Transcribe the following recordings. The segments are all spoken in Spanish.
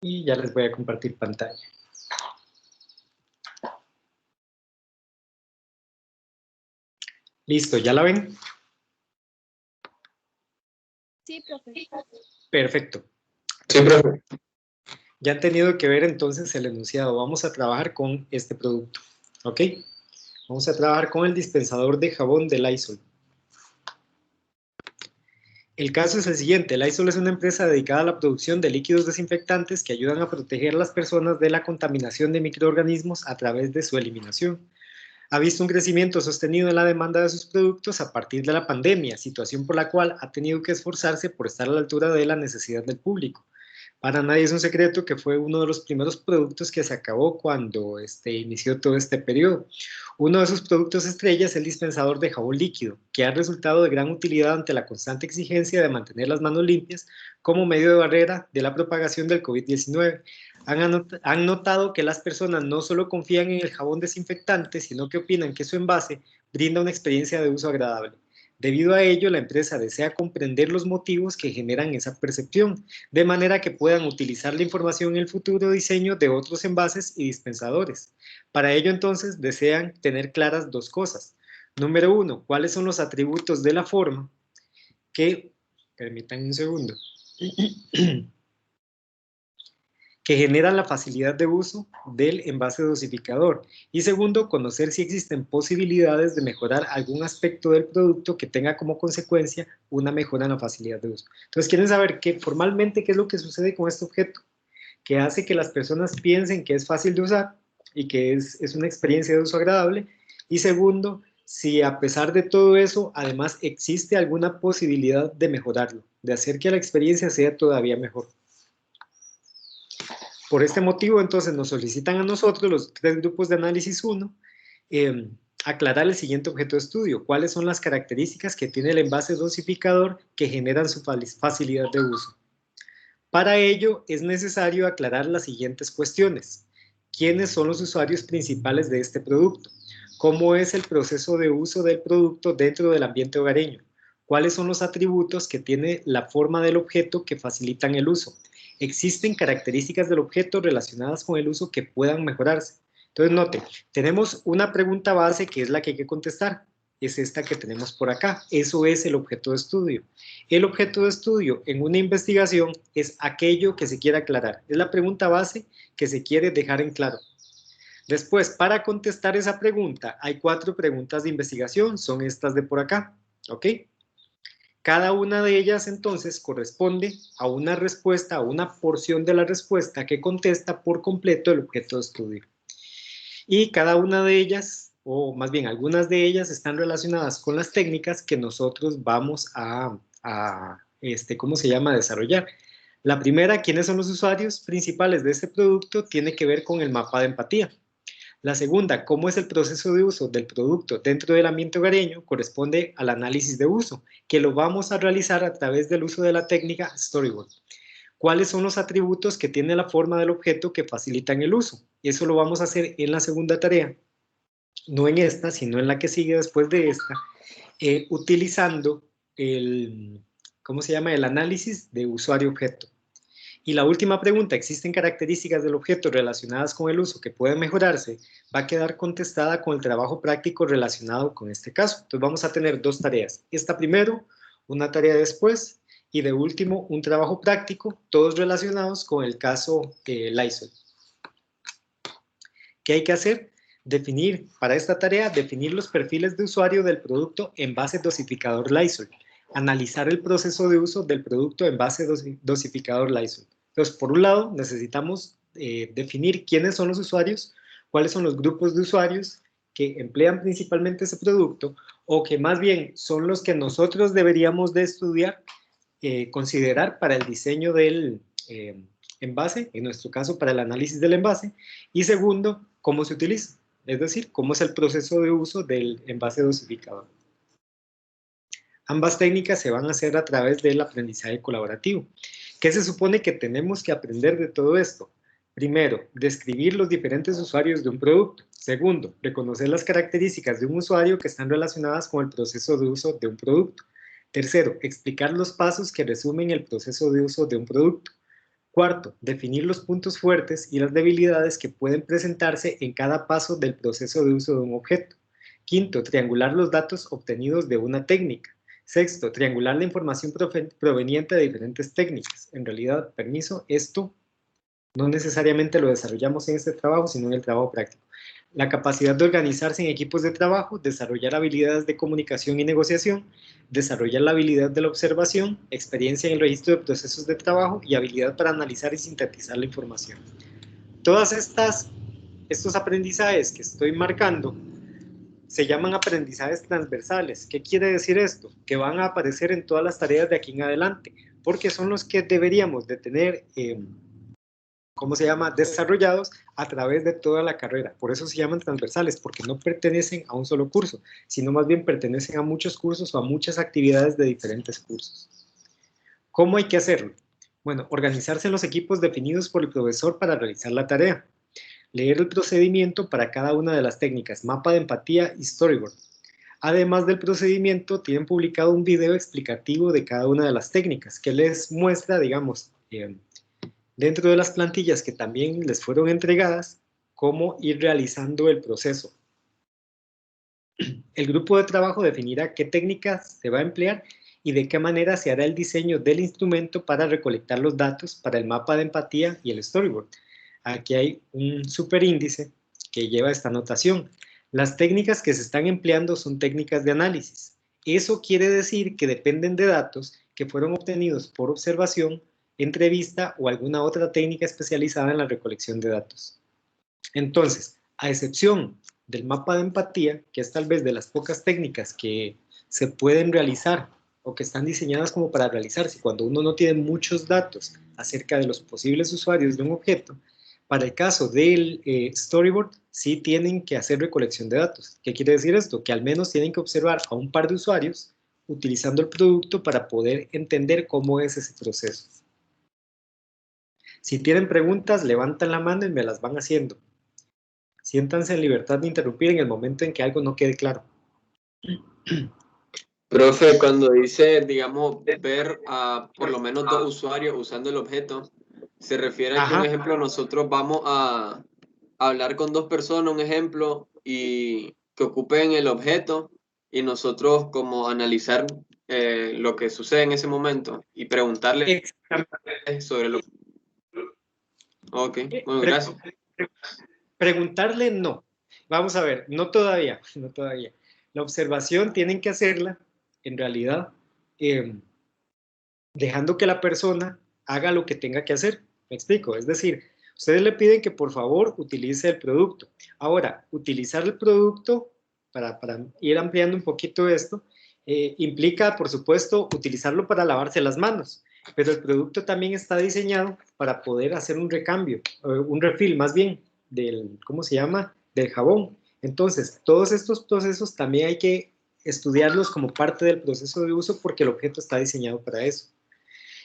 Y ya les voy a compartir pantalla. Listo, ¿ya la ven? Sí, profe. Perfecto. Sí, profe. Ya han tenido que ver entonces el enunciado. Vamos a trabajar con este producto, ¿ok? Vamos a trabajar con el dispensador de jabón de Lysol. El caso es el siguiente. Lysol es una empresa dedicada a la producción de líquidos desinfectantes que ayudan a proteger a las personas de la contaminación de microorganismos a través de su eliminación. Ha visto un crecimiento sostenido en la demanda de sus productos a partir de la pandemia, situación por la cual ha tenido que esforzarse por estar a la altura de la necesidad del público. Para nadie es un secreto que fue uno de los primeros productos que se acabó cuando inició todo este periodo. Uno de sus productos estrella es el dispensador de jabón líquido, que ha resultado de gran utilidad ante la constante exigencia de mantener las manos limpias como medio de barrera de la propagación del COVID-19. Han notado que las personas no solo confían en el jabón desinfectante, sino que opinan que su envase brinda una experiencia de uso agradable. Debido a ello, la empresa desea comprender los motivos que generan esa percepción, de manera que puedan utilizar la información en el futuro diseño de otros envases y dispensadores. Para ello, entonces, desean tener claras dos cosas. Número uno, ¿cuáles son los atributos de la forma que, permítanme un segundo, que generan la facilidad de uso del envase dosificador? Y segundo, conocer si existen posibilidades de mejorar algún aspecto del producto que tenga como consecuencia una mejora en la facilidad de uso. Entonces, quieren saber formalmente qué es lo que sucede con este objeto, que hace que las personas piensen que es fácil de usar y que es una experiencia de uso agradable. Y segundo, si a pesar de todo eso, además existe alguna posibilidad de mejorarlo, de hacer que la experiencia sea todavía mejor. Por este motivo, entonces, nos solicitan a nosotros, los tres grupos de análisis 1, aclarar el siguiente objeto de estudio. ¿Cuáles son las características que tiene el envase dosificador que generan su facilidad de uso? Para ello, es necesario aclarar las siguientes cuestiones. ¿Quiénes son los usuarios principales de este producto? ¿Cómo es el proceso de uso del producto dentro del ambiente hogareño? ¿Cuáles son los atributos que tiene la forma del objeto que facilitan el uso? ¿Existen características del objeto relacionadas con el uso que puedan mejorarse? Entonces, note, tenemos una pregunta base que es la que hay que contestar. Es esta que tenemos por acá. Eso es el objeto de estudio. El objeto de estudio en una investigación es aquello que se quiere aclarar. Es la pregunta base que se quiere dejar en claro. Después, para contestar esa pregunta, hay 4 preguntas de investigación. Son estas de por acá. ¿Ok? Cada una de ellas, entonces, corresponde a una respuesta, a una porción de la respuesta que contesta por completo el objeto de estudio. Y cada una de ellas, o más bien algunas de ellas, están relacionadas con las técnicas que nosotros vamos a ¿cómo se llama?, desarrollar. La primera, ¿quiénes son los usuarios principales de este producto?, tiene que ver con el mapa de empatía. La segunda, ¿cómo es el proceso de uso del producto dentro del ambiente hogareño?, corresponde al análisis de uso, que lo vamos a realizar a través del uso de la técnica Storyboard. ¿Cuáles son los atributos que tiene la forma del objeto que facilitan el uso? Eso lo vamos a hacer en la segunda tarea, no en esta, sino en la que sigue después de esta, utilizando ¿cómo se llama?, el análisis de usuario-objeto. Y la última pregunta, ¿existen características del objeto relacionadas con el uso que pueden mejorarse? Va a quedar contestada con el trabajo práctico relacionado con este caso. Entonces vamos a tener 2 tareas. Esta primero, una tarea después, y de último, un trabajo práctico, todos relacionados con el caso Lysol. ¿Qué hay que hacer? Para esta tarea, definir los perfiles de usuario del producto envase dosificador Lysol. Analizar el proceso de uso del producto envase dosificador Lysol. Entonces, por un lado, necesitamos definir quiénes son los usuarios, cuáles son los grupos de usuarios que emplean principalmente ese producto, o que más bien son los que nosotros deberíamos de estudiar, considerar para el diseño del envase, en nuestro caso para el análisis del envase, y segundo, cómo se utiliza, es decir, cómo es el proceso de uso del envase dosificador. Ambas técnicas se van a hacer a través del aprendizaje colaborativo. ¿Qué se supone que tenemos que aprender de todo esto? Primero, describir los diferentes usuarios de un producto. Segundo, reconocer las características de un usuario que están relacionadas con el proceso de uso de un producto. Tercero, explicar los pasos que resumen el proceso de uso de un producto. Cuarto, definir los puntos fuertes y las debilidades que pueden presentarse en cada paso del proceso de uso de un objeto. Quinto, triangular los datos obtenidos de una técnica. Sexto, triangular la información proveniente de diferentes técnicas. En realidad, permiso, esto no necesariamente lo desarrollamos en este trabajo, sino en el trabajo práctico. La capacidad de organizarse en equipos de trabajo, desarrollar habilidades de comunicación y negociación, desarrollar la habilidad de la observación, experiencia en el registro de procesos de trabajo y habilidad para analizar y sintetizar la información. Todas estos aprendizajes que estoy marcando se llaman aprendizajes transversales. ¿Qué quiere decir esto? Que van a aparecer en todas las tareas de aquí en adelante, porque son los que deberíamos de tener ¿cómo se llama? Desarrollados a través de toda la carrera. Por eso se llaman transversales, porque no pertenecen a un solo curso, sino más bien pertenecen a muchos cursos o a muchas actividades de diferentes cursos. ¿Cómo hay que hacerlo? Bueno, organizarse en los equipos definidos por el profesor para realizar la tarea. Leer el procedimiento para cada una de las técnicas, mapa de empatía y storyboard. Además del procedimiento, tienen publicado un video explicativo de cada una de las técnicas que les muestra, digamos, dentro de las plantillas que también les fueron entregadas, cómo ir realizando el proceso. El grupo de trabajo definirá qué técnicas se va a emplear y de qué manera se hará el diseño del instrumento para recolectar los datos para el mapa de empatía y el storyboard. Aquí hay un superíndice que lleva esta notación. Las técnicas que se están empleando son técnicas de análisis. Eso quiere decir que dependen de datos que fueron obtenidos por observación, entrevista o alguna otra técnica especializada en la recolección de datos. Entonces, a excepción del mapa de empatía, que es tal vez de las pocas técnicas que se pueden realizar o que están diseñadas como para realizarse cuando uno no tiene muchos datos acerca de los posibles usuarios de un objeto, para el caso del storyboard, sí tienen que hacer recolección de datos. ¿Qué quiere decir esto? Que al menos tienen que observar a un par de usuarios utilizando el producto para poder entender cómo es ese proceso. Si tienen preguntas, levantan la mano y me las van haciendo. Siéntanse en libertad de interrumpir en el momento en que algo no quede claro. Profe, cuando dice, digamos, ver a por lo menos 2 usuarios usando el objeto, se refiere a que, un ejemplo, nosotros vamos a hablar con 2 personas, un ejemplo, y que ocupen el objeto, y nosotros como analizar lo que sucede en ese momento y preguntarle sobre lo... Ok, bueno, gracias. Preguntarle no. Vamos a ver, no todavía, no todavía. La observación tienen que hacerla, en realidad, dejando que la persona haga lo que tenga que hacer. ¿Me explico? Es decir, ustedes le piden que por favor utilice el producto. Ahora, utilizar el producto, para ir ampliando un poquito esto, implica, por supuesto, utilizarlo para lavarse las manos, pero el producto también está diseñado para poder hacer un recambio, un refill más bien, del, ¿cómo se llama? Del jabón. Entonces, todos estos procesos también hay que estudiarlos como parte del proceso de uso porque el objeto está diseñado para eso.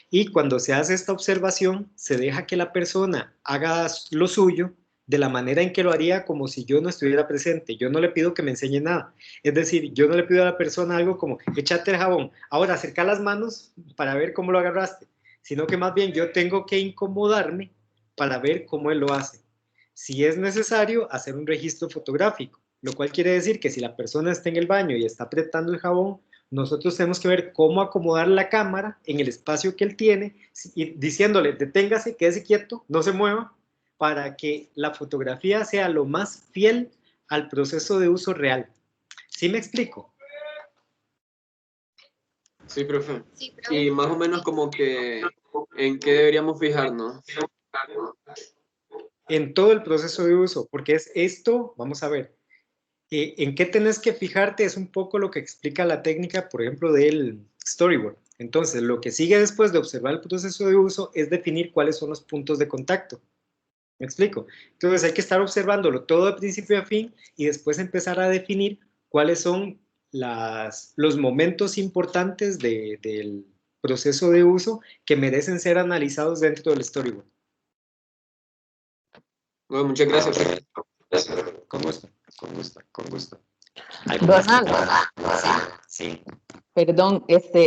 Y cuando se hace esta observación, se deja que la persona haga lo suyo de la manera en que lo haría como si yo no estuviera presente. Yo no le pido que me enseñe nada. Es decir, yo no le pido a la persona algo como, échate el jabón, ahora acerca las manos para ver cómo lo agarraste, sino que más bien yo tengo que incomodarme para ver cómo él lo hace. Si es necesario, hacer un registro fotográfico, lo cual quiere decir que si la persona está en el baño y está apretando el jabón, nosotros tenemos que ver cómo acomodar la cámara en el espacio que él tiene y diciéndole, deténgase, quédese quieto, no se mueva, para que la fotografía sea lo más fiel al proceso de uso real. ¿Sí me explico? Sí, profe. Y más o menos como que, ¿en qué deberíamos fijarnos? En todo el proceso de uso, porque es esto, vamos a ver, en qué tenés que fijarte es un poco lo que explica la técnica, por ejemplo, del storyboard. Entonces, lo que sigue después de observar el proceso de uso es definir cuáles son los puntos de contacto. ¿Me explico? Entonces, hay que estar observándolo todo de principio a fin y después empezar a definir cuáles son los momentos importantes del proceso de uso que merecen ser analizados dentro del storyboard. Bueno, muchas gracias. Con gusto, con gusto, con gusto. Donald, Sí. perdón,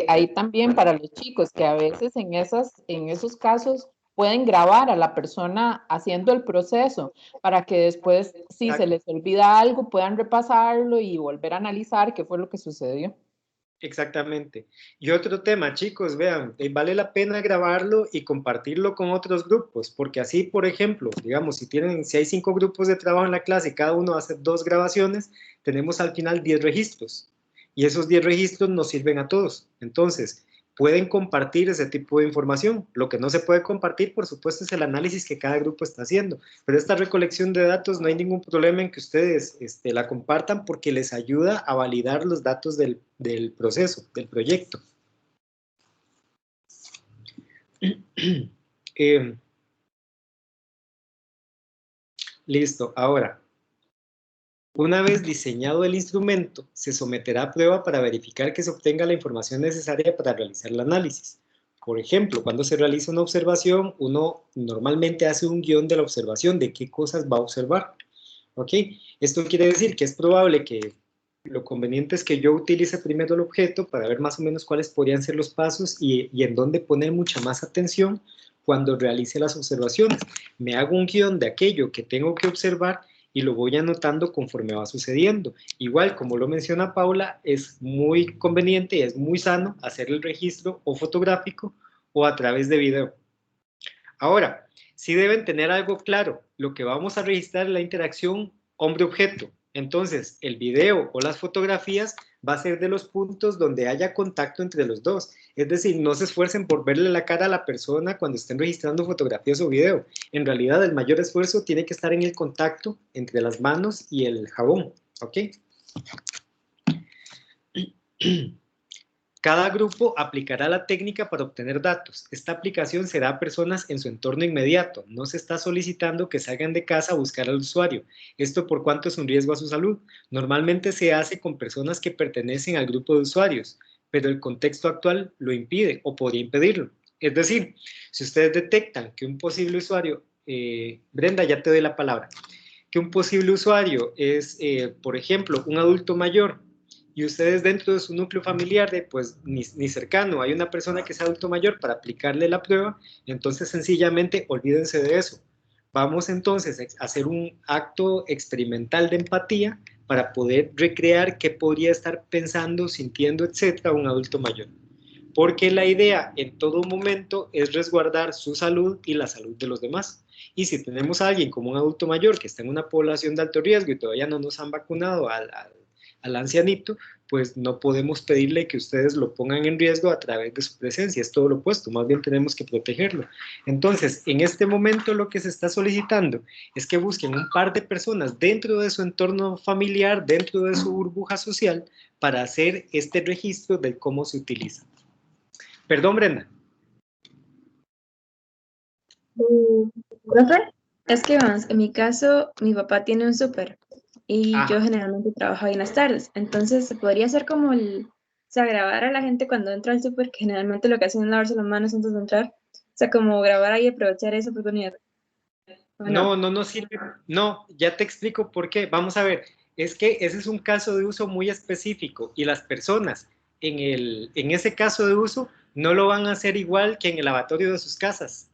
hay también para los chicos que a veces en esos casos pueden grabar a la persona haciendo el proceso para que después, si se les olvida algo, puedan repasarlo y volver a analizar qué fue lo que sucedió. Exactamente. Y otro tema, chicos, vean, vale la pena grabarlo y compartirlo con otros grupos, porque así, por ejemplo, digamos, si hay 5 grupos de trabajo en la clase y cada uno hace 2 grabaciones, tenemos al final 10 registros. Y esos 10 registros nos sirven a todos. Entonces, pueden compartir ese tipo de información. Lo que no se puede compartir, por supuesto, es el análisis que cada grupo está haciendo. Pero esta recolección de datos no hay ningún problema en que ustedes la compartan porque les ayuda a validar los datos del proceso, del proyecto. Listo, ahora. Una vez diseñado el instrumento, se someterá a prueba para verificar que se obtenga la información necesaria para realizar el análisis. Por ejemplo, cuando se realiza una observación, uno normalmente hace un guión de la observación, de qué cosas va a observar. ¿Ok? Esto quiere decir que es probable que lo conveniente es que yo utilice primero el objeto para ver más o menos cuáles podrían ser los pasos y en dónde poner mucha más atención cuando realice las observaciones. Me hago un guión de aquello que tengo que observar y lo voy anotando conforme va sucediendo. Igual, como lo menciona Paula, es muy conveniente y es muy sano hacer el registro o fotográfico o a través de video. Ahora, sí deben tener algo claro, lo que vamos a registrar es la interacción hombre-objeto. Entonces, el video o las fotografías va a ser de los puntos donde haya contacto entre los dos. Es decir, no se esfuercen por verle la cara a la persona cuando estén registrando fotografías o video. En realidad, el mayor esfuerzo tiene que estar en el contacto entre las manos y el jabón. ¿Ok? Cada grupo aplicará la técnica para obtener datos. Esta aplicación será a personas en su entorno inmediato. No se está solicitando que salgan de casa a buscar al usuario. Esto por cuanto es un riesgo a su salud. Normalmente se hace con personas que pertenecen al grupo de usuarios, pero el contexto actual lo impide o podría impedirlo. Es decir, si ustedes detectan que un posible usuario, Brenda, ya te doy la palabra, que un posible usuario es, por ejemplo, un adulto mayor, y ustedes dentro de su núcleo familiar, pues ni cercano, hay una persona que es adulto mayor para aplicarle la prueba, entonces sencillamente olvídense de eso. Vamos entonces a hacer un acto experimental de empatía para poder recrear qué podría estar pensando, sintiendo, etcétera, un adulto mayor. Porque la idea en todo momento es resguardar su salud y la salud de los demás. Y si tenemos a alguien como un adulto mayor que está en una población de alto riesgo y todavía no nos han vacunado al ancianito, pues no podemos pedirle que ustedes lo pongan en riesgo a través de su presencia, es todo lo opuesto, más bien tenemos que protegerlo. Entonces, en este momento lo que se está solicitando es que busquen un par de personas dentro de su entorno familiar, dentro de su burbuja social, para hacer este registro de cómo se utiliza. Perdón, Brenda. ¿Profe? Es que vamos, en mi caso, mi papá tiene un súper y yo Ajá. generalmente trabajo ahí en las tardes. Entonces, se podría hacer como o sea, grabar a la gente cuando entra al súper, que generalmente lo que hacen es lavarse las manos antes de entrar. O sea, como grabar ahí y aprovechar esa oportunidad. No sirve. No, ya te explico por qué. Vamos a ver, es que ese es un caso de uso muy específico y las personas en ese caso de uso no lo van a hacer igual que en el lavatorio de sus casas.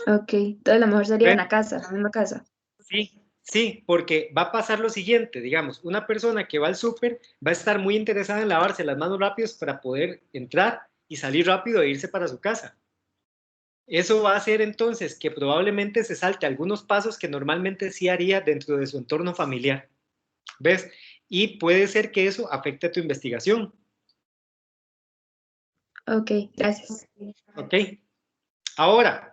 Ok, entonces lo mejor sería en ¿Ven? la casa, en la misma casa. Sí, porque va a pasar lo siguiente, digamos, una persona que va al súper va a estar muy interesada en lavarse las manos rápidos para poder entrar y salir rápido e irse para su casa. Eso va a hacer entonces que probablemente se salte algunos pasos que normalmente sí haría dentro de su entorno familiar. ¿Ves? Y puede ser que eso afecte a tu investigación. Ok, gracias. ¿Ok? Ahora,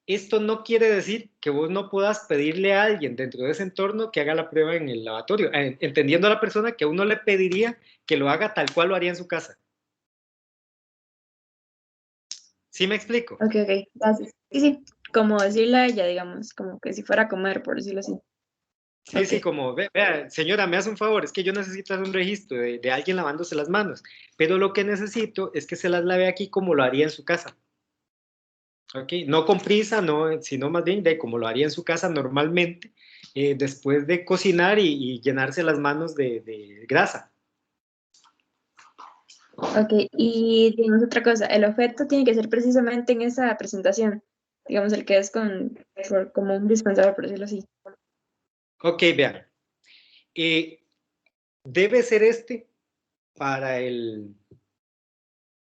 esto no quiere decir que vos no puedas pedirle a alguien dentro de ese entorno que haga la prueba en el lavatorio, entendiendo a la persona que uno le pediría que lo haga tal cual lo haría en su casa. ¿Sí me explico? Ok, gracias. Sí, como decirle a ella, digamos, como que si fuera a comer, por decirlo así. Sí, Ok, sí, como, vea, señora, me hace un favor, es que yo necesito hacer un registro de alguien lavándose las manos, pero lo que necesito es que se las lave aquí como lo haría en su casa. ¿Ok? No con prisa, no, sino más bien de como lo haría en su casa normalmente, después de cocinar y llenarse las manos de grasa. Ok, y digamos otra cosa, el objeto tiene que ser precisamente en esa presentación, digamos el que es como un dispensador, por decirlo así. Ok, vean. Debe ser para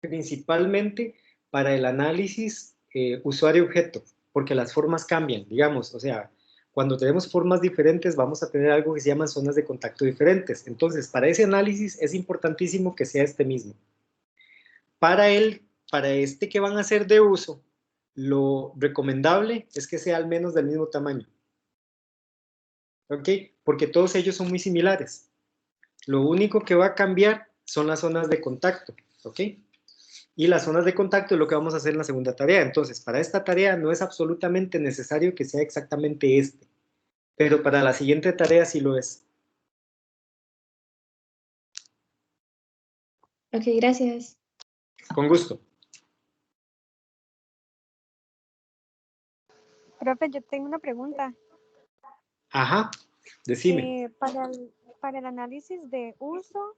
principalmente para el análisis usuario-objeto, porque las formas cambian, digamos, o sea, cuando tenemos formas diferentes vamos a tener algo que se llaman zonas de contacto diferentes. Entonces, para ese análisis es importantísimo que sea este mismo. Para este que van a hacer de uso, lo recomendable es que sea al menos del mismo tamaño. ¿Ok? Porque todos ellos son muy similares. Lo único que va a cambiar son las zonas de contacto. ¿Ok? Y las zonas de contacto es lo que vamos a hacer en la segunda tarea. Entonces, para esta tarea no es absolutamente necesario que sea exactamente este, pero para la siguiente tarea sí lo es. Ok, gracias. Con gusto. Profe, yo tengo una pregunta. Ajá, decime. Para el análisis de uso,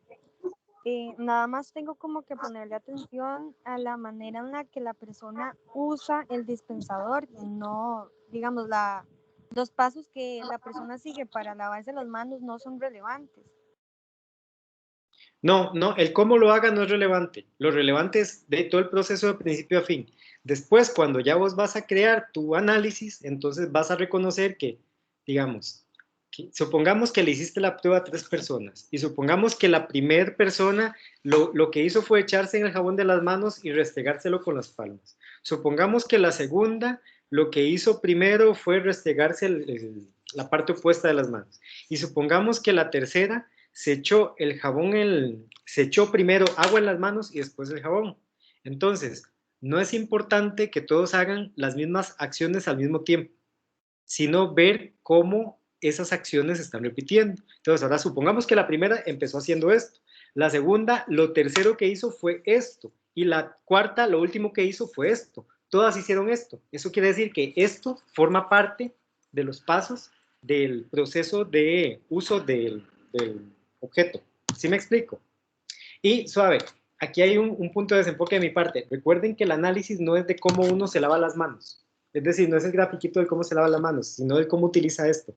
nada más tengo como que ponerle atención a la manera en la que la persona usa el dispensador, no, digamos, los pasos que la persona sigue para lavarse las manos no son relevantes. No, el cómo lo haga no es relevante. Lo relevante es de todo el proceso de principio a fin. Después, cuando ya vos vas a crear tu análisis, entonces vas a reconocer que, digamos, supongamos que le hiciste la prueba a 3 personas y supongamos que la primera persona lo que hizo fue echarse en el jabón de las manos y restregárselo con las palmas. Supongamos que la segunda lo que hizo primero fue restregarse la parte opuesta de las manos. Y supongamos que la tercera se echó se echó primero agua en las manos y después el jabón. Entonces, no es importante que todos hagan las mismas acciones al mismo tiempo, sino ver cómo esas acciones se están repitiendo. Entonces, ahora supongamos que la primera empezó haciendo esto, la segunda, lo tercero que hizo fue esto, y la cuarta, lo último que hizo fue esto. Todas hicieron esto. Eso quiere decir que esto forma parte de los pasos del proceso de uso del objeto. ¿Sí me explico? Y suave, aquí hay un punto de desenfoque de mi parte. Recuerden que el análisis no es de cómo uno se lava las manos. Es decir, no es el grafiquito de cómo se lava las manos, sino de cómo utiliza esto.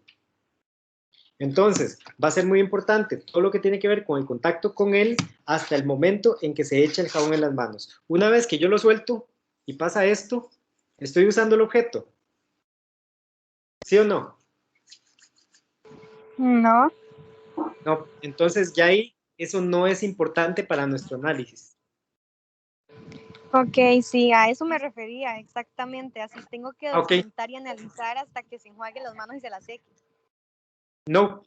Entonces, va a ser muy importante todo lo que tiene que ver con el contacto con él hasta el momento en que se echa el jabón en las manos. Una vez que yo lo suelto y pasa esto, ¿estoy usando el objeto? ¿Sí o no? No. No, entonces ya ahí eso no es importante para nuestro análisis. Ok, sí, a eso me refería exactamente. Así tengo que documentar y analizar hasta que se enjuague las manos y se las seque. No,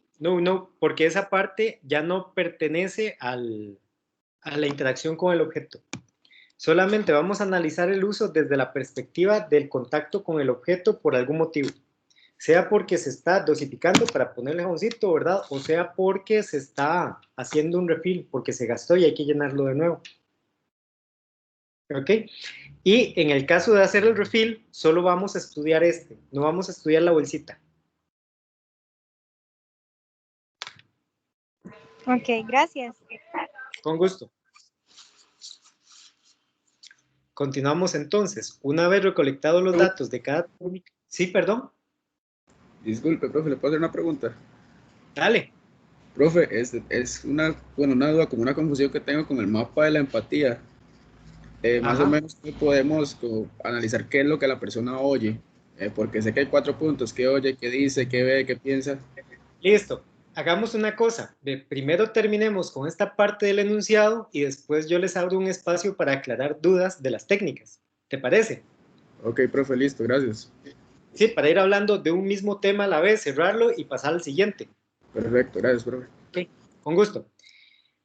porque esa parte ya no pertenece a la interacción con el objeto. Solamente vamos a analizar el uso desde la perspectiva del contacto con el objeto por algún motivo. Sea porque se está dosificando para ponerle jaboncito, ¿verdad? O sea porque se está haciendo un refill, porque se gastó y hay que llenarlo de nuevo. ¿Ok? Y en el caso de hacer el refill, solo vamos a estudiar no vamos a estudiar la bolsita. Ok, gracias. Con gusto. Continuamos entonces. Una vez recolectados los datos de cada técnica. Sí, perdón. Disculpe, profe, ¿le puedo hacer una pregunta? Dale. Profe, es una duda, como una confusión que tengo con el mapa de la empatía. Más o menos podemos analizar qué es lo que la persona oye, porque sé que hay 4 puntos: qué oye, qué dice, qué ve, qué piensa. Listo. Hagamos una cosa. Primero terminemos con esta parte del enunciado y después yo les abro un espacio para aclarar dudas de las técnicas. ¿Te parece? Ok, profe, listo, gracias. Sí, para ir hablando de un mismo tema a la vez, cerrarlo y pasar al siguiente. Perfecto, gracias, profe. Ok, con gusto.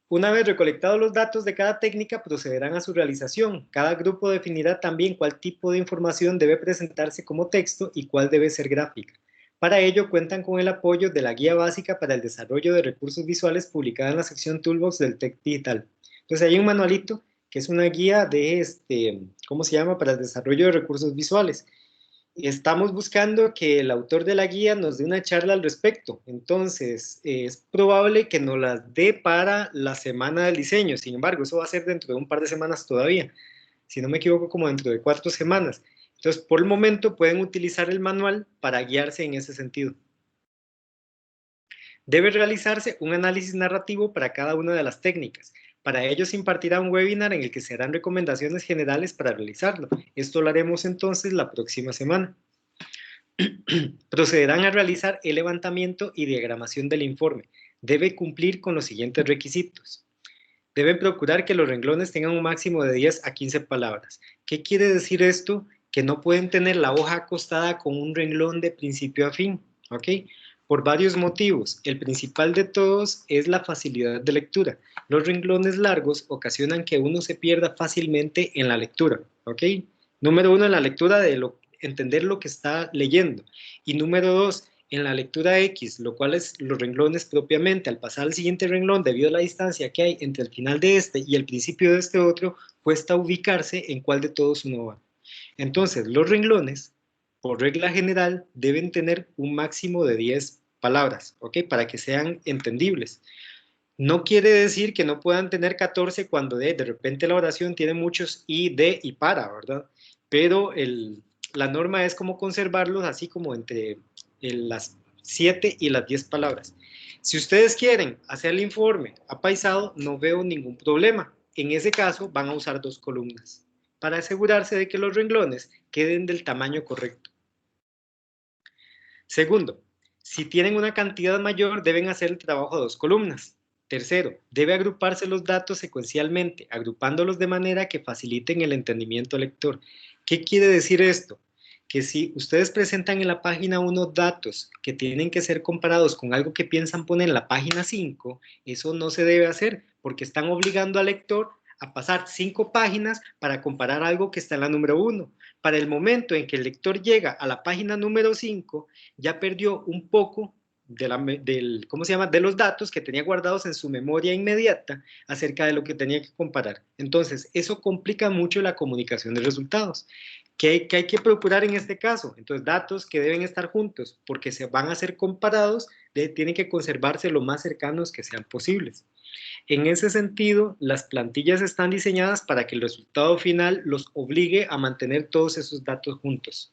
Una vez recolectados los datos de cada técnica, procederán a su realización. Cada grupo definirá también cuál tipo de información debe presentarse como texto y cuál debe ser gráfica. Para ello, cuentan con el apoyo de la Guía Básica para el Desarrollo de Recursos Visuales publicada en la sección Toolbox del TEC Digital. Entonces, hay un manualito que es una guía de, ¿cómo se llama? Para el desarrollo de recursos visuales. estamos buscando que el autor de la guía nos dé una charla al respecto. Entonces, es probable que nos la dé para la semana del diseño. Sin embargo, eso va a ser dentro de un par de semanas todavía. Si no me equivoco, como dentro de 4 semanas. Entonces, por el momento, pueden utilizar el manual para guiarse en ese sentido. Debe realizarse un análisis narrativo para cada una de las técnicas. Para ello se impartirá un webinar en el que se harán recomendaciones generales para realizarlo. Esto lo haremos entonces la próxima semana. Procederán a realizar el levantamiento y diagramación del informe. Debe cumplir con los siguientes requisitos. Deben procurar que los renglones tengan un máximo de 10 a 15 palabras. ¿Qué quiere decir esto? Que no pueden tener la hoja acostada con un renglón de principio a fin, ¿ok? Por varios motivos. El principal de todos es la facilidad de lectura. Los renglones largos ocasionan que uno se pierda fácilmente en la lectura, ¿ok? Número 1, en la lectura de entender lo que está leyendo. Y número 2, en la lectura X, lo cual es los renglones propiamente. Al pasar al siguiente renglón, debido a la distancia que hay entre el final de este y el principio de este otro, cuesta ubicarse en cuál de todos uno va. Entonces, los renglones, por regla general, deben tener un máximo de 10 palabras, ¿ok? Para que sean entendibles. No quiere decir que no puedan tener 14 cuando de repente la oración tiene muchos y, de y para, ¿verdad? Pero la norma es como conservarlos así como entre las 7 y las 10 palabras. Si ustedes quieren hacer el informe apaisado, no veo ningún problema. En ese caso van a usar 2 columnas para asegurarse de que los renglones queden del tamaño correcto. Segundo, si tienen una cantidad mayor, deben hacer el trabajo a 2 columnas. Tercero, debe agruparse los datos secuencialmente, agrupándolos de manera que faciliten el entendimiento al lector. ¿Qué quiere decir esto? Que si ustedes presentan en la página 1 datos que tienen que ser comparados con algo que piensan poner en la página 5, eso no se debe hacer porque están obligando al lector a pasar 5 páginas para comparar algo que está en la número 1. Para el momento en que el lector llega a la página número 5, ya perdió un poco de los datos que tenía guardados en su memoria inmediata acerca de lo que tenía que comparar. Entonces, eso complica mucho la comunicación de resultados. ¿Qué hay que procurar en este caso? Entonces, datos que deben estar juntos porque se van a ser comparados, tienen que conservarse lo más cercanos que sean posibles. En ese sentido, las plantillas están diseñadas para que el resultado final los obligue a mantener todos esos datos juntos.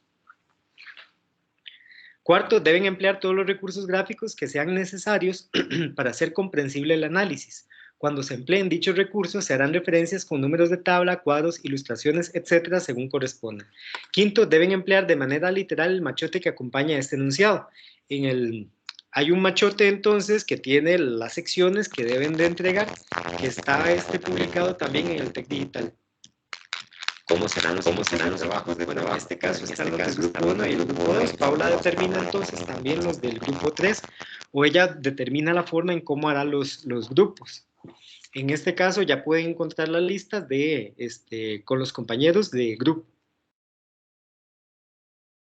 Cuarto, deben emplear todos los recursos gráficos que sean necesarios para hacer comprensible el análisis. Cuando se empleen dichos recursos, se harán referencias con números de tabla, cuadros, ilustraciones, etcétera, según corresponda. Quinto, deben emplear de manera literal el machote que acompaña a este enunciado. Hay un machote entonces que tiene las secciones que deben de entregar, que está publicado también en el TEC Digital. ¿Cómo serán los trabajos? Bueno, en este caso están los del grupo 1 y el grupo 2. Paula determina entonces también los del grupo 3, o ella determina la forma en cómo hará los grupos. En este caso ya pueden encontrar las listas con los compañeros de grupo.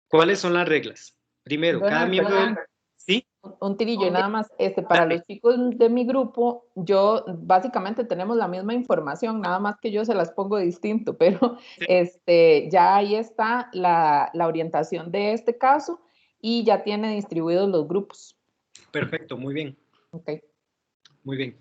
¿Cuáles son las reglas? Primero, cada miembro del... ¿Sí? Un tirillo nada más, para los chicos de mi grupo, yo básicamente tenemos la misma información, nada más que yo se las pongo distinto, pero ya ahí está la orientación de este caso y ya tiene distribuidos los grupos. Perfecto, muy bien. Ok. Muy bien.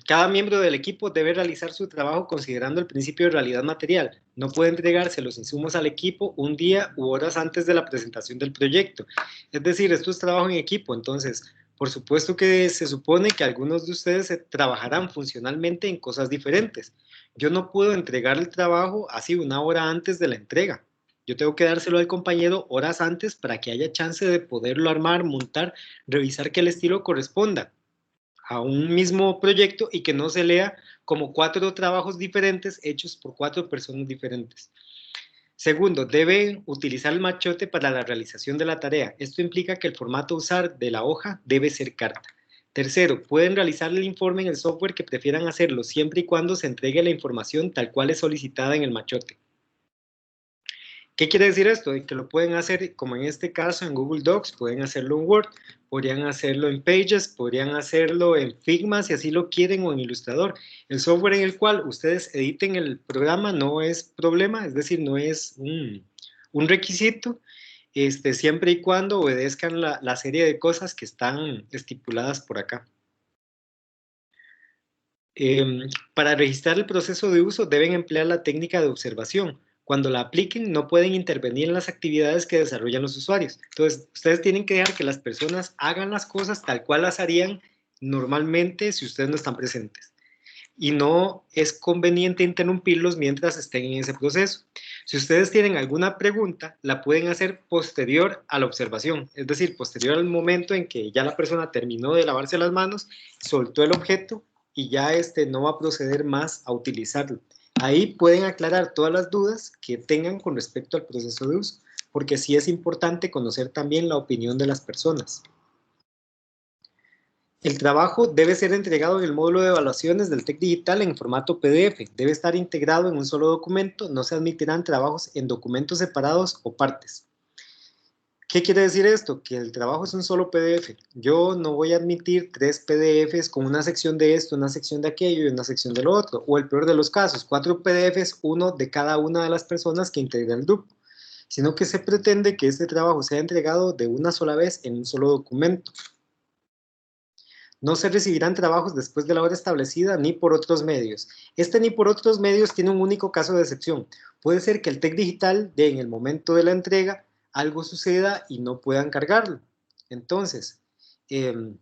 Cada miembro del equipo debe realizar su trabajo considerando el principio de realidad material. No puede entregarse los insumos al equipo un día u horas antes de la presentación del proyecto. Es decir, esto es trabajo en equipo, entonces, por supuesto que se supone que algunos de ustedes trabajarán funcionalmente en cosas diferentes. Yo no puedo entregar el trabajo así una hora antes de la entrega. Yo tengo que dárselo al compañero horas antes para que haya chance de poderlo armar, montar, revisar que el estilo corresponda a un mismo proyecto y que no se lea como 4 trabajos diferentes hechos por 4 personas diferentes. Segundo, debe utilizar el machote para la realización de la tarea. Esto implica que el formato a usar de la hoja debe ser carta. Tercero, pueden realizar el informe en el software que prefieran hacerlo, siempre y cuando se entregue la información tal cual es solicitada en el machote. ¿Qué quiere decir esto? Que lo pueden hacer, como en este caso, en Google Docs, pueden hacerlo en Word, podrían hacerlo en Pages, podrían hacerlo en Figma, si así lo quieren, o en Illustrator. El software en el cual ustedes editen el programa no es problema, es decir, no es un requisito, siempre y cuando obedezcan la serie de cosas que están estipuladas por acá. Para registrar el proceso de uso deben emplear la técnica de observación. Cuando la apliquen no pueden intervenir en las actividades que desarrollan los usuarios. Entonces, ustedes tienen que dejar que las personas hagan las cosas tal cual las harían normalmente si ustedes no están presentes. Y no es conveniente interrumpirlos mientras estén en ese proceso. Si ustedes tienen alguna pregunta, la pueden hacer posterior a la observación, es decir, posterior al momento en que ya la persona terminó de lavarse las manos, soltó el objeto y ya no va a proceder más a utilizarlo. Ahí pueden aclarar todas las dudas que tengan con respecto al proceso de uso, porque sí es importante conocer también la opinión de las personas. El trabajo debe ser entregado en el módulo de evaluaciones del TEC Digital en formato PDF. Debe estar integrado en un solo documento. No se admitirán trabajos en documentos separados o partes. ¿Qué quiere decir esto? Que el trabajo es un solo PDF. Yo no voy a admitir 3 PDFs con una sección de esto, una sección de aquello y una sección de lo otro. O el peor de los casos, 4 PDFs, uno de cada una de las personas que integran el grupo. Sino que se pretende que este trabajo sea entregado de una sola vez en un solo documento. No se recibirán trabajos después de la hora establecida ni por otros medios. Ni por otros medios tiene un único caso de excepción. Puede ser que el TEC Digital, en el momento de la entrega, algo suceda y no puedan cargarlo. Entonces, en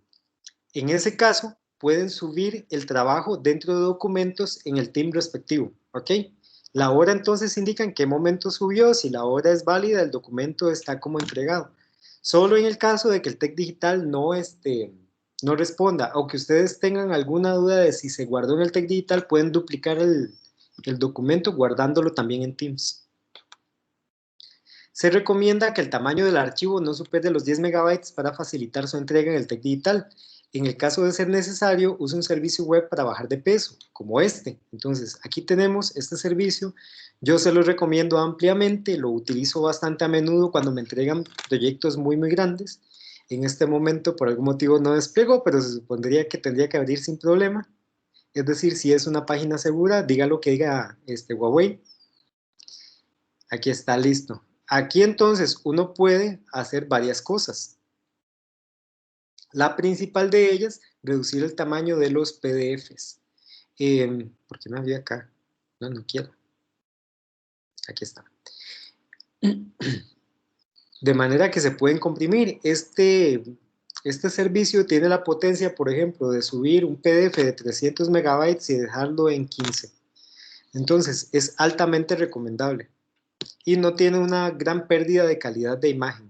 ese caso, pueden subir el trabajo dentro de documentos en el team respectivo, ¿ok? La hora entonces indica en qué momento subió, si la hora es válida, el documento está como entregado. Solo en el caso de que el TEC Digital no responda, o que ustedes tengan alguna duda de si se guardó en el TEC Digital, pueden duplicar el documento guardándolo también en Teams. Se recomienda que el tamaño del archivo no supere los 10 megabytes para facilitar su entrega en el TEC Digital. En el caso de ser necesario, use un servicio web para bajar de peso, como este. Entonces, aquí tenemos este servicio. Yo se lo recomiendo ampliamente, lo utilizo bastante a menudo cuando me entregan proyectos muy, muy grandes. En este momento, por algún motivo, no desplegó, pero se supondría que tendría que abrir sin problema. Es decir, si es una página segura, diga lo que diga Huawei. Aquí está listo. Aquí entonces uno puede hacer varias cosas. La principal de ellas, reducir el tamaño de los PDFs. ¿Por qué me había acá? No, no quiero. Aquí está. De manera que se pueden comprimir. Este servicio tiene la potencia, por ejemplo, de subir un PDF de 300 megabytes y dejarlo en 15. Entonces, es altamente recomendable. Y no tiene una gran pérdida de calidad de imagen.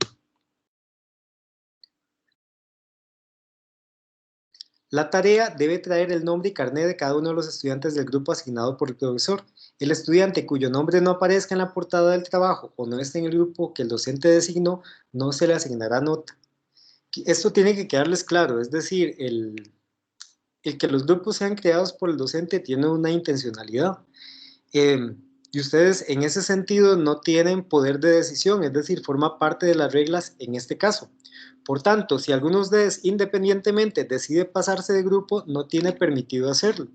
La tarea debe traer el nombre y carnet de cada uno de los estudiantes del grupo asignado por el profesor. El estudiante cuyo nombre no aparezca en la portada del trabajo o no esté en el grupo que el docente designó, no se le asignará nota. Esto tiene que quedarles claro, es decir, el que los grupos sean creados por el docente tiene una intencionalidad. Y ustedes en ese sentido no tienen poder de decisión, es decir, forma parte de las reglas en este caso. Por tanto, si alguno de ustedes independientemente decide pasarse de grupo, no tiene permitido hacerlo.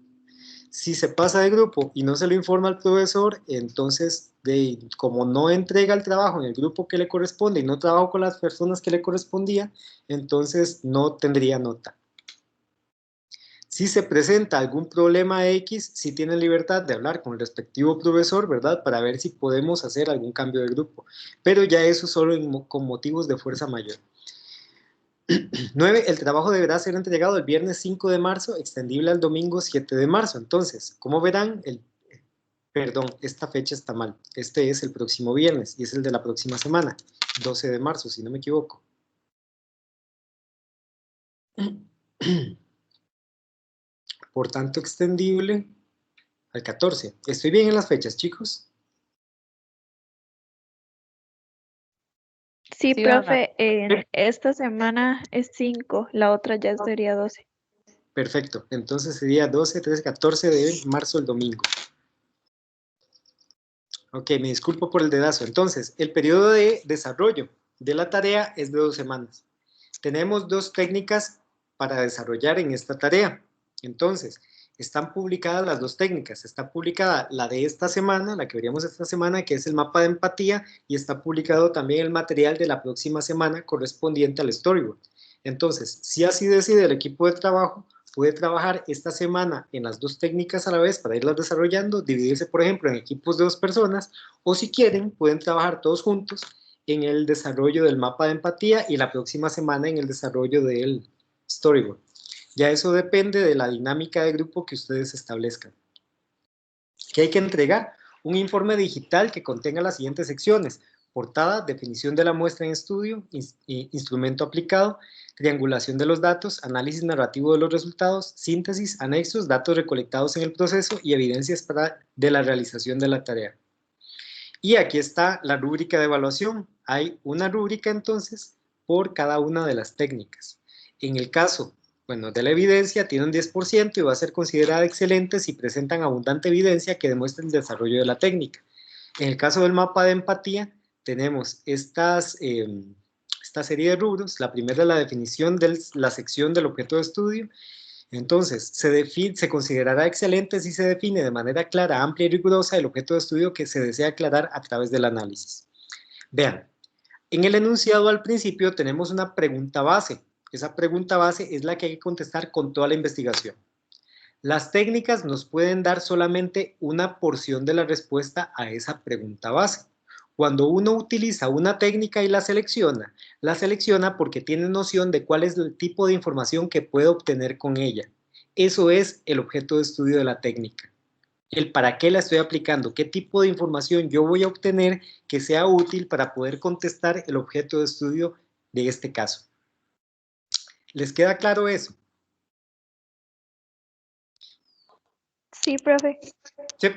Si se pasa de grupo y no se lo informa al profesor, entonces, como no entrega el trabajo en el grupo que le corresponde y no trabajó con las personas que le correspondía, entonces no tendría nota. Si se presenta algún problema X, sí tienen libertad de hablar con el respectivo profesor, ¿verdad? Para ver si podemos hacer algún cambio de grupo. Pero ya eso solo con motivos de fuerza mayor. 9. El trabajo deberá ser entregado el viernes 5 de marzo, extendible al domingo 7 de marzo. Entonces, como verán, perdón, esta fecha está mal. Este es el próximo viernes y es el de la próxima semana, 12 de marzo, si no me equivoco. Por tanto, extendible al 14. ¿Estoy bien en las fechas, chicos? Sí, Sí, profe, esta semana es 5, la otra ya sería 12. Perfecto, entonces sería 12, 13, 14 de marzo el domingo. Ok, me disculpo por el dedazo. Entonces, el periodo de desarrollo de la tarea es de 2 semanas. Tenemos 2 técnicas para desarrollar en esta tarea. Entonces, están publicadas las 2 técnicas. Está publicada la de esta semana, la que veríamos esta semana, que es el mapa de empatía, y está publicado también el material de la próxima semana correspondiente al storyboard. Entonces, si así decide el equipo de trabajo, puede trabajar esta semana en las 2 técnicas a la vez para irlas desarrollando, dividirse, por ejemplo, en equipos de 2 personas, o si quieren, pueden trabajar todos juntos en el desarrollo del mapa de empatía y la próxima semana en el desarrollo del storyboard. Ya eso depende de la dinámica de grupo que ustedes establezcan. ¿Qué hay que entregar? Un informe digital que contenga las siguientes secciones: portada, definición de la muestra en estudio, instrumento aplicado, triangulación de los datos, análisis narrativo de los resultados, síntesis, anexos, datos recolectados en el proceso y evidencias de la realización de la tarea. Y aquí está la rúbrica de evaluación. Hay una rúbrica entonces por cada una de las técnicas. En el caso, bueno, de la evidencia tiene un 10% y va a ser considerada excelente si presentan abundante evidencia que demuestre el desarrollo de la técnica. En el caso del mapa de empatía tenemos esta serie de rubros. La primera es la definición de la sección del objeto de estudio. Entonces, se considerará excelente si se define de manera clara, amplia y rigurosa el objeto de estudio que se desea aclarar a través del análisis. Vean, en el enunciado al principio tenemos una pregunta base. Esa pregunta base es la que hay que contestar con toda la investigación. Las técnicas nos pueden dar solamente una porción de la respuesta a esa pregunta base. Cuando uno utiliza una técnica y la selecciona porque tiene noción de cuál es el tipo de información que puede obtener con ella. Eso es el objeto de estudio de la técnica. El para qué la estoy aplicando, qué tipo de información yo voy a obtener que sea útil para poder contestar el objeto de estudio de este caso. ¿Les queda claro eso? Sí, profe. Sí,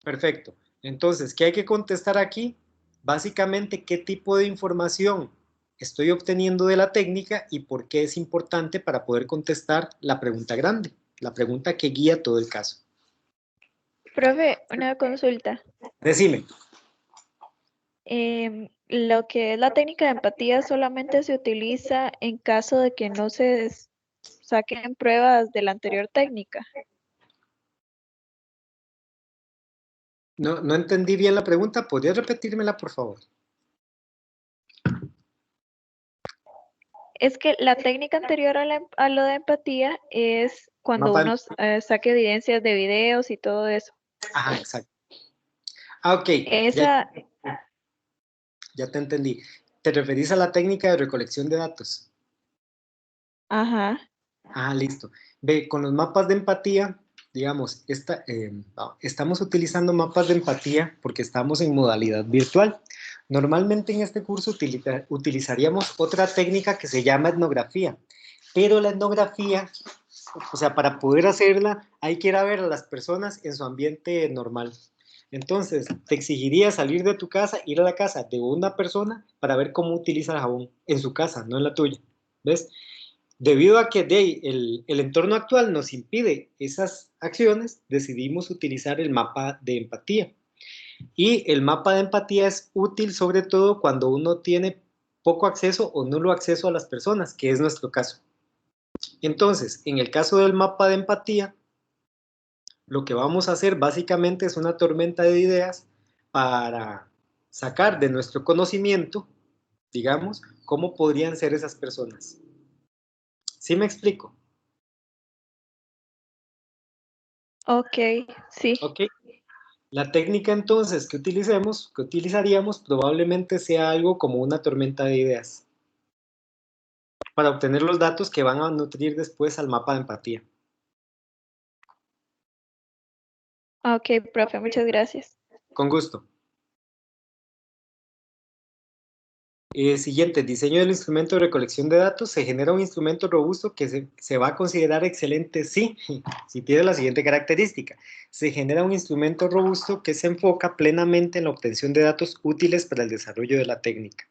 perfecto. Entonces, ¿qué hay que contestar aquí? Básicamente, ¿qué tipo de información estoy obteniendo de la técnica y por qué es importante para poder contestar la pregunta grande, la pregunta que guía todo el caso? Profe, una consulta. Decime. Lo que es la técnica de empatía solamente se utiliza en caso de que no se saquen pruebas de la anterior técnica. No entendí bien la pregunta. ¿Podrías repetírmela, por favor? Es que la técnica anterior a lo de empatía es cuando Mapa. uno saque evidencias de videos y todo eso. Ajá, exacto. Ah, ok. Esa, Ya te entendí. ¿Te referís a la técnica de recolección de datos? ajá. Ah, listo. Ve, con los mapas de empatía, digamos, estamos utilizando mapas de empatía porque estamos en modalidad virtual. Normalmente en este curso utilizaríamos otra técnica que se llama etnografía, pero la etnografía, o sea, para poder hacerla hay que ir a ver a las personas en su ambiente normal. Entonces, te exigiría salir de tu casa, ir a la casa de una persona para ver cómo utiliza el jabón en su casa, no en la tuya. ¿Ves? Debido a que el entorno actual nos impide esas acciones, decidimos utilizar el mapa de empatía. Y el mapa de empatía es útil sobre todo cuando uno tiene poco acceso o nulo acceso a las personas, que es nuestro caso. Entonces, en el caso del mapa de empatía, lo que vamos a hacer básicamente es una tormenta de ideas para sacar de nuestro conocimiento, digamos, cómo podrían ser esas personas. ¿Sí me explico? Ok, sí. Ok. La técnica entonces que utilizaríamos probablemente sea algo como una tormenta de ideas para obtener los datos que van a nutrir después al mapa de empatía. Ok, profe, muchas gracias. Con gusto. Siguiente, diseño del instrumento de recolección de datos. Se genera un instrumento robusto que se va a considerar excelente si tiene la siguiente característica. Se genera un instrumento robusto que se enfoca plenamente en la obtención de datos útiles para el desarrollo de la técnica.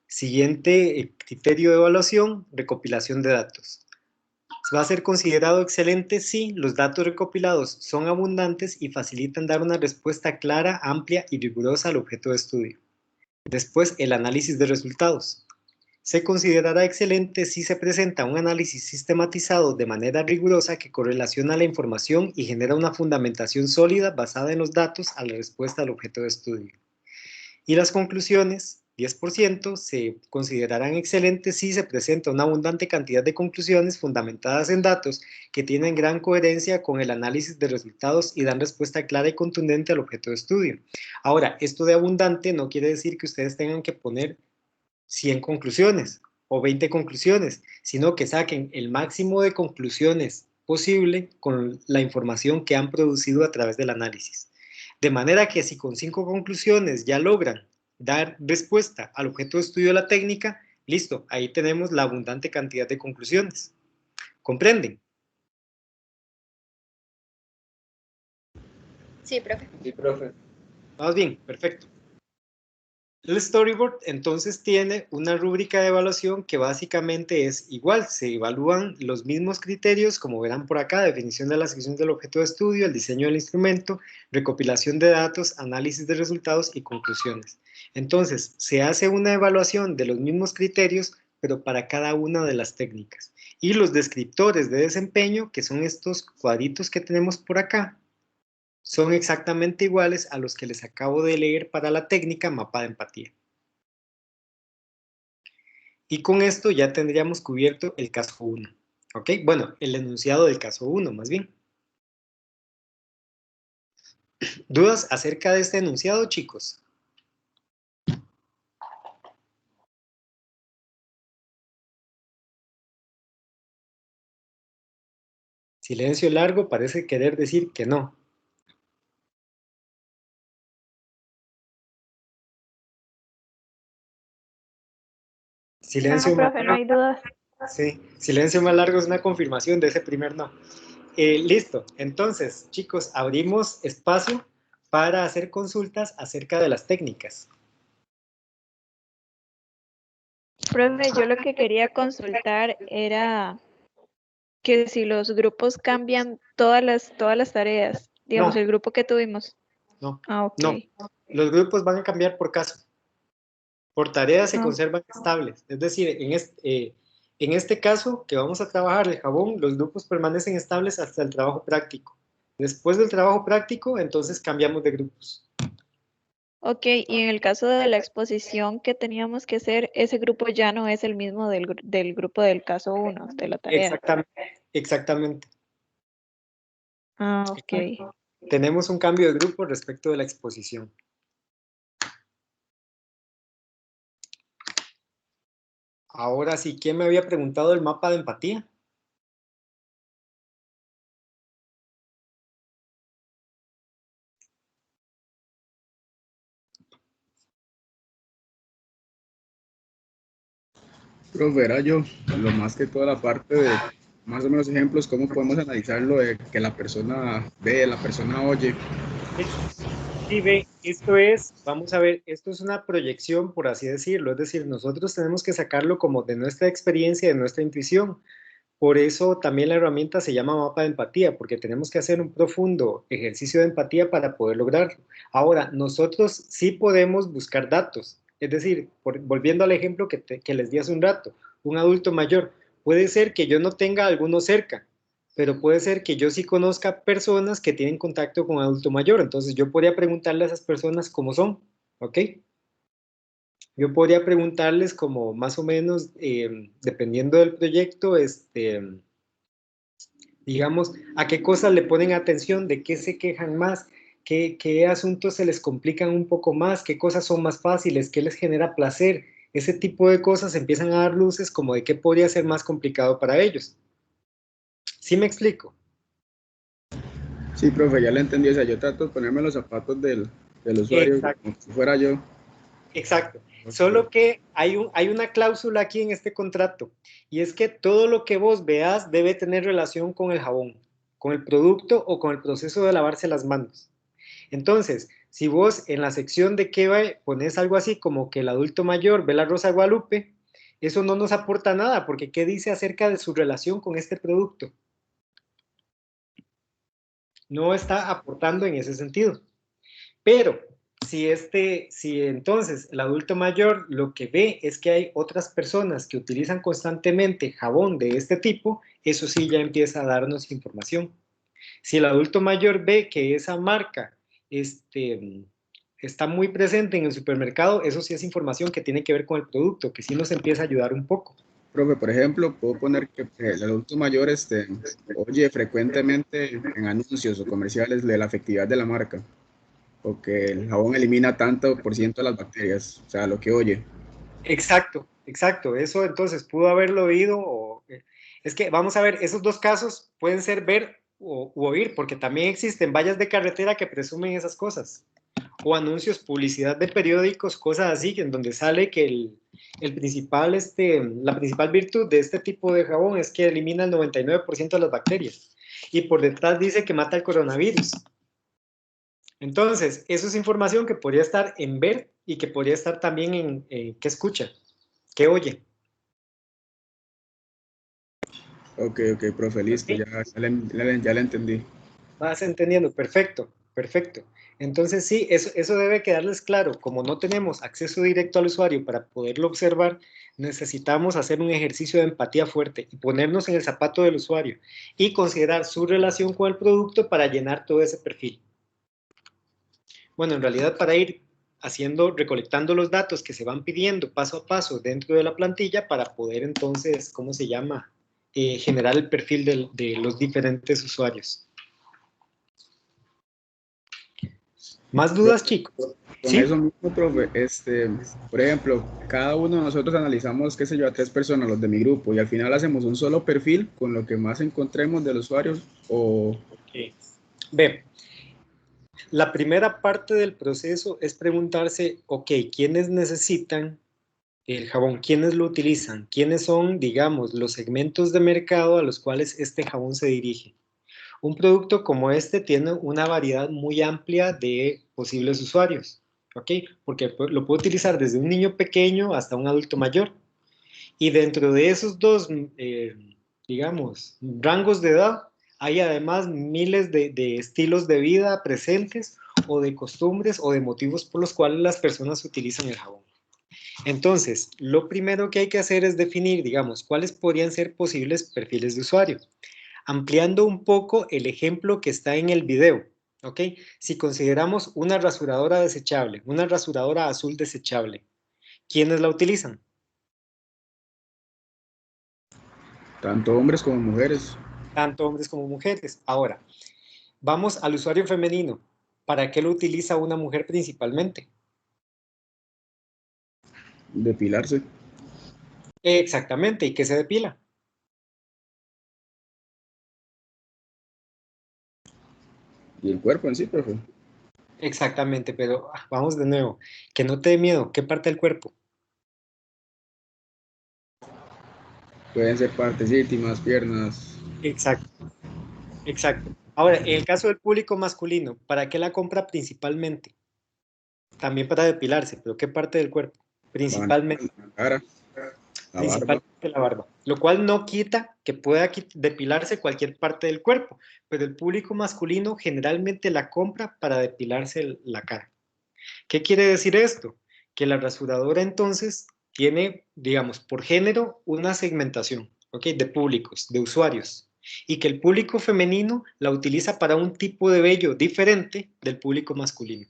Siguiente criterio de evaluación, recopilación de datos. va a ser considerado excelente si los datos recopilados son abundantes y facilitan dar una respuesta clara, amplia y rigurosa al objeto de estudio. Después, el análisis de resultados. Se considerará excelente si se presenta un análisis sistematizado de manera rigurosa que correlaciona la información y genera una fundamentación sólida basada en los datos a la respuesta al objeto de estudio. Y las conclusiones, 10%, se considerarán excelentes si se presenta una abundante cantidad de conclusiones fundamentadas en datos que tienen gran coherencia con el análisis de resultados y dan respuesta clara y contundente al objeto de estudio. Ahora, esto de abundante no quiere decir que ustedes tengan que poner 100 conclusiones o 20 conclusiones, sino que saquen el máximo de conclusiones posible con la información que han producido a través del análisis. De manera que si con 5 conclusiones ya logran dar respuesta al objeto de estudio de la técnica, listo, ahí tenemos la abundante cantidad de conclusiones. ¿Comprenden? Sí, profe. Sí, profe. Vamos bien, perfecto. El storyboard entonces tiene una rúbrica de evaluación que básicamente es igual, se evalúan los mismos criterios, como verán por acá: definición de la sección del objeto de estudio, el diseño del instrumento, recopilación de datos, análisis de resultados y conclusiones. Entonces, se hace una evaluación de los mismos criterios, pero para cada una de las técnicas. Y los descriptores de desempeño, que son estos cuadritos que tenemos por acá, son exactamente iguales a los que les acabo de leer para la técnica mapa de empatía. Y con esto ya tendríamos cubierto el caso 1. ¿Ok? Bueno, el enunciado del caso 1, más bien. ¿Dudas acerca de este enunciado, chicos? Silencio largo parece querer decir que no. Silencio No, profe, no hay dudas. Sí, silencio más largo es una confirmación de ese primer no. Listo, entonces, chicos, abrimos espacio para hacer consultas acerca de las técnicas. Profe, yo lo que quería consultar era que si los grupos cambian todas las tareas, digamos, No. el grupo que tuvimos. No, Ah, ok. no. Los grupos van a cambiar por caso. Por tareas se Ah. conservan estables. Es decir, en este caso que vamos a trabajar el jabón, los grupos permanecen estables hasta el trabajo práctico. Después del trabajo práctico, entonces cambiamos de grupos. Ok, y en el caso de la exposición que teníamos que hacer, ese grupo ya no es el mismo del grupo del caso 1, de la tarea. Exactamente. Ah, ok. Tenemos un cambio de grupo respecto de la exposición. Ahora sí, ¿quién me había preguntado el mapa de empatía? Profe, era yo, lo más que toda la parte de más o menos ejemplos, cómo podemos analizarlo de que la persona ve, la persona oye. Sí, ve, esto es, vamos a ver, esto es una proyección, por así decirlo, es decir, nosotros tenemos que sacarlo como de nuestra experiencia, de nuestra intuición. Por eso también la herramienta se llama mapa de empatía, porque tenemos que hacer un profundo ejercicio de empatía para poder lograrlo. Ahora, nosotros sí podemos buscar datos, es decir, volviendo al ejemplo que les di hace un rato, un adulto mayor, puede ser que yo no tenga alguno cerca, pero puede ser que yo sí conozca personas que tienen contacto con adulto mayor, entonces yo podría preguntarle a esas personas cómo son, ¿ok? Yo podría preguntarles como más o menos, dependiendo del proyecto, digamos, a qué cosas le ponen atención, de qué se quejan más, qué asuntos se les complican un poco más, qué cosas son más fáciles, qué les genera placer. Ese tipo de cosas empiezan a dar luces como de qué podría ser más complicado para ellos. ¿Sí me explico? Sí, profe, ya le entendí. O sea, yo trato de ponerme los zapatos del usuario. Exacto. Como si fuera yo. Exacto. Solo que hay una cláusula aquí en este contrato, y es que todo lo que vos veas debe tener relación con el jabón, con el producto o con el proceso de lavarse las manos. Entonces, si vos en la sección de qué va pones algo así como que el adulto mayor ve la Rosa de Guadalupe, eso no nos aporta nada, porque ¿qué dice acerca de su relación con este producto? No está aportando en ese sentido. Pero si entonces el adulto mayor lo que ve es que hay otras personas que utilizan constantemente jabón de este tipo, eso sí ya empieza a darnos información. Si el adulto mayor ve que esa marca está muy presente en el supermercado, eso sí es información que tiene que ver con el producto, que sí nos empieza a ayudar un poco. Profe, por ejemplo, puedo poner que el adulto mayor oye frecuentemente en anuncios o comerciales de la efectividad de la marca, o que el jabón elimina tanto por ciento de las bacterias, o sea, lo que oye. Exacto, exacto. Eso entonces pudo haberlo oído. Es que vamos a ver, esos dos casos pueden ser ver u oír, porque también existen vallas de carretera que presumen esas cosas. O anuncios, publicidad de periódicos, cosas así, en donde sale que la principal virtud de este tipo de jabón es que elimina el 99% de las bacterias. Y por detrás dice que mata el coronavirus. Entonces, eso es información que podría estar en ver y que podría estar también en qué escucha, qué oye. Ok, profe, listo, ya le entendí. Vas entendiendo, perfecto, perfecto. Entonces sí, eso debe quedarles claro. Como no tenemos acceso directo al usuario para poderlo observar, necesitamos hacer un ejercicio de empatía fuerte y ponernos en el zapato del usuario y considerar su relación con el producto para llenar todo ese perfil. Bueno, en realidad para ir recolectando los datos que se van pidiendo paso a paso dentro de la plantilla para poder entonces, ¿cómo se llama? Generar el perfil de los diferentes usuarios. ¿Más dudas, chicos? Con ¿Sí? eso mismo, profe, por ejemplo, cada uno de nosotros analizamos, qué sé yo, a 3 personas, los de mi grupo, y al final hacemos un solo perfil con lo que más encontremos del usuario, o... Okay. Ve, la primera parte del proceso es preguntarse, ok, ¿quiénes necesitan el jabón? ¿Quiénes lo utilizan? ¿Quiénes son, digamos, los segmentos de mercado a los cuales este jabón se dirige? Un producto como este tiene una variedad muy amplia de posibles usuarios, ¿ok? Porque lo puede utilizar desde un niño pequeño hasta un adulto mayor. Y dentro de esos dos, digamos, rangos de edad, hay además miles de estilos de vida presentes o de costumbres o de motivos por los cuales las personas utilizan el jabón. Entonces, lo primero que hay que hacer es definir, digamos, cuáles podrían ser posibles perfiles de usuario. Ampliando un poco el ejemplo que está en el video, ¿ok? Si consideramos una rasuradora desechable, una rasuradora azul desechable, ¿quiénes la utilizan? Tanto hombres como mujeres. Tanto hombres como mujeres. Ahora, vamos al usuario femenino. ¿Para qué lo utiliza una mujer principalmente? Depilarse. Exactamente. ¿Y qué se depila? Y el cuerpo en sí, profe. Exactamente, pero vamos de nuevo. Que no te dé miedo. ¿Qué parte del cuerpo? Pueden ser partes íntimas, piernas. Exacto, exacto. Ahora, en el caso del público masculino, ¿para qué la compra principalmente? También para depilarse, pero ¿qué parte del cuerpo? Principalmente. La cara, la barba. Principalmente la barba, lo cual no quita que pueda depilarse cualquier parte del cuerpo, pero el público masculino generalmente la compra para depilarse la cara. ¿Qué quiere decir esto? Que la rasuradora entonces tiene, digamos, por género una segmentación, ¿ok? De públicos, de usuarios, y que el público femenino la utiliza para un tipo de vello diferente del público masculino.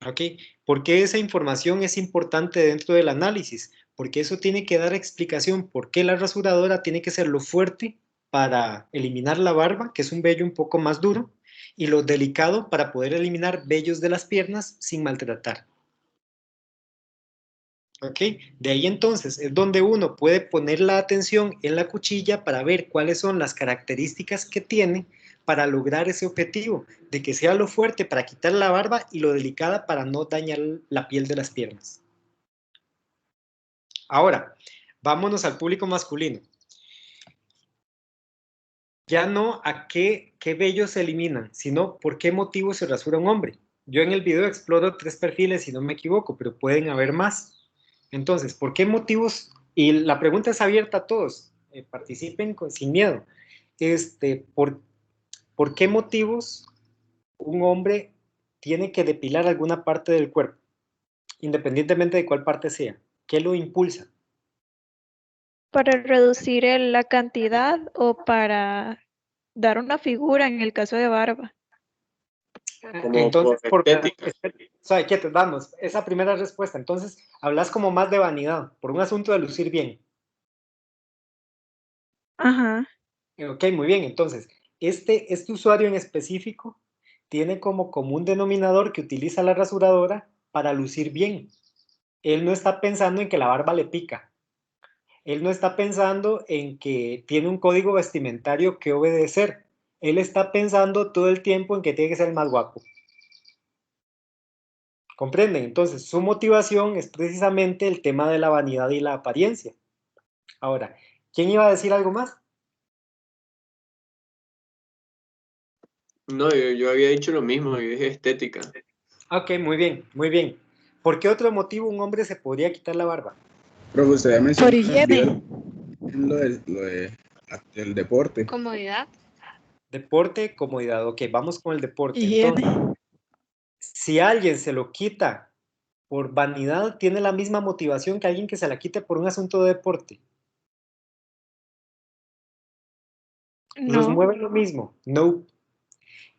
¿Ok? ¿Por qué esa información es importante dentro del análisis? Porque eso tiene que dar explicación por qué la rasuradora tiene que ser lo fuerte para eliminar la barba, que es un vello un poco más duro, y lo delicado para poder eliminar vellos de las piernas sin maltratar. ¿Ok? De ahí entonces es donde uno puede poner la atención en la cuchilla para ver cuáles son las características que tiene para lograr ese objetivo, de que sea lo fuerte para quitar la barba y lo delicada para no dañar la piel de las piernas. Ahora, vámonos al público masculino. Ya no a qué vellos se eliminan, sino por qué motivo se rasura un hombre. Yo en el video exploro 3 perfiles, si no me equivoco, pero pueden haber más. Entonces, ¿por qué motivos? Y la pregunta es abierta a todos, participen sin miedo. ¿Por qué motivos un hombre tiene que depilar alguna parte del cuerpo, independientemente de cuál parte sea? ¿Qué lo impulsa? ¿Para reducir la cantidad o para dar una figura en el caso de barba? Como Entonces, por estética. o sea, ¿qué te damos? Esa primera respuesta. Entonces, hablas como más de vanidad, por un asunto de lucir bien. Ajá. Ok, muy bien. Entonces, este usuario en específico tiene como común denominador que utiliza la rasuradora para lucir bien. Él no está pensando en que la barba le pica. Él no está pensando en que tiene un código vestimentario que obedecer. Él está pensando todo el tiempo en que tiene que ser el más guapo. ¿Comprenden? Entonces, su motivación es precisamente el tema de la vanidad y la apariencia. Ahora, ¿quién iba a decir algo más? No, yo había dicho lo mismo, yo dije estética. Ok, muy bien, muy bien. ¿Por qué otro motivo un hombre se podría quitar la barba? Profe, usted había Por mencionado higiene. el deporte. Comodidad. Deporte, comodidad. Ok, vamos con el deporte. Entonces, Higiene. si alguien se lo quita por vanidad, tiene la misma motivación que alguien que se la quite por un asunto de deporte. ¿Los No. mueve lo mismo? No.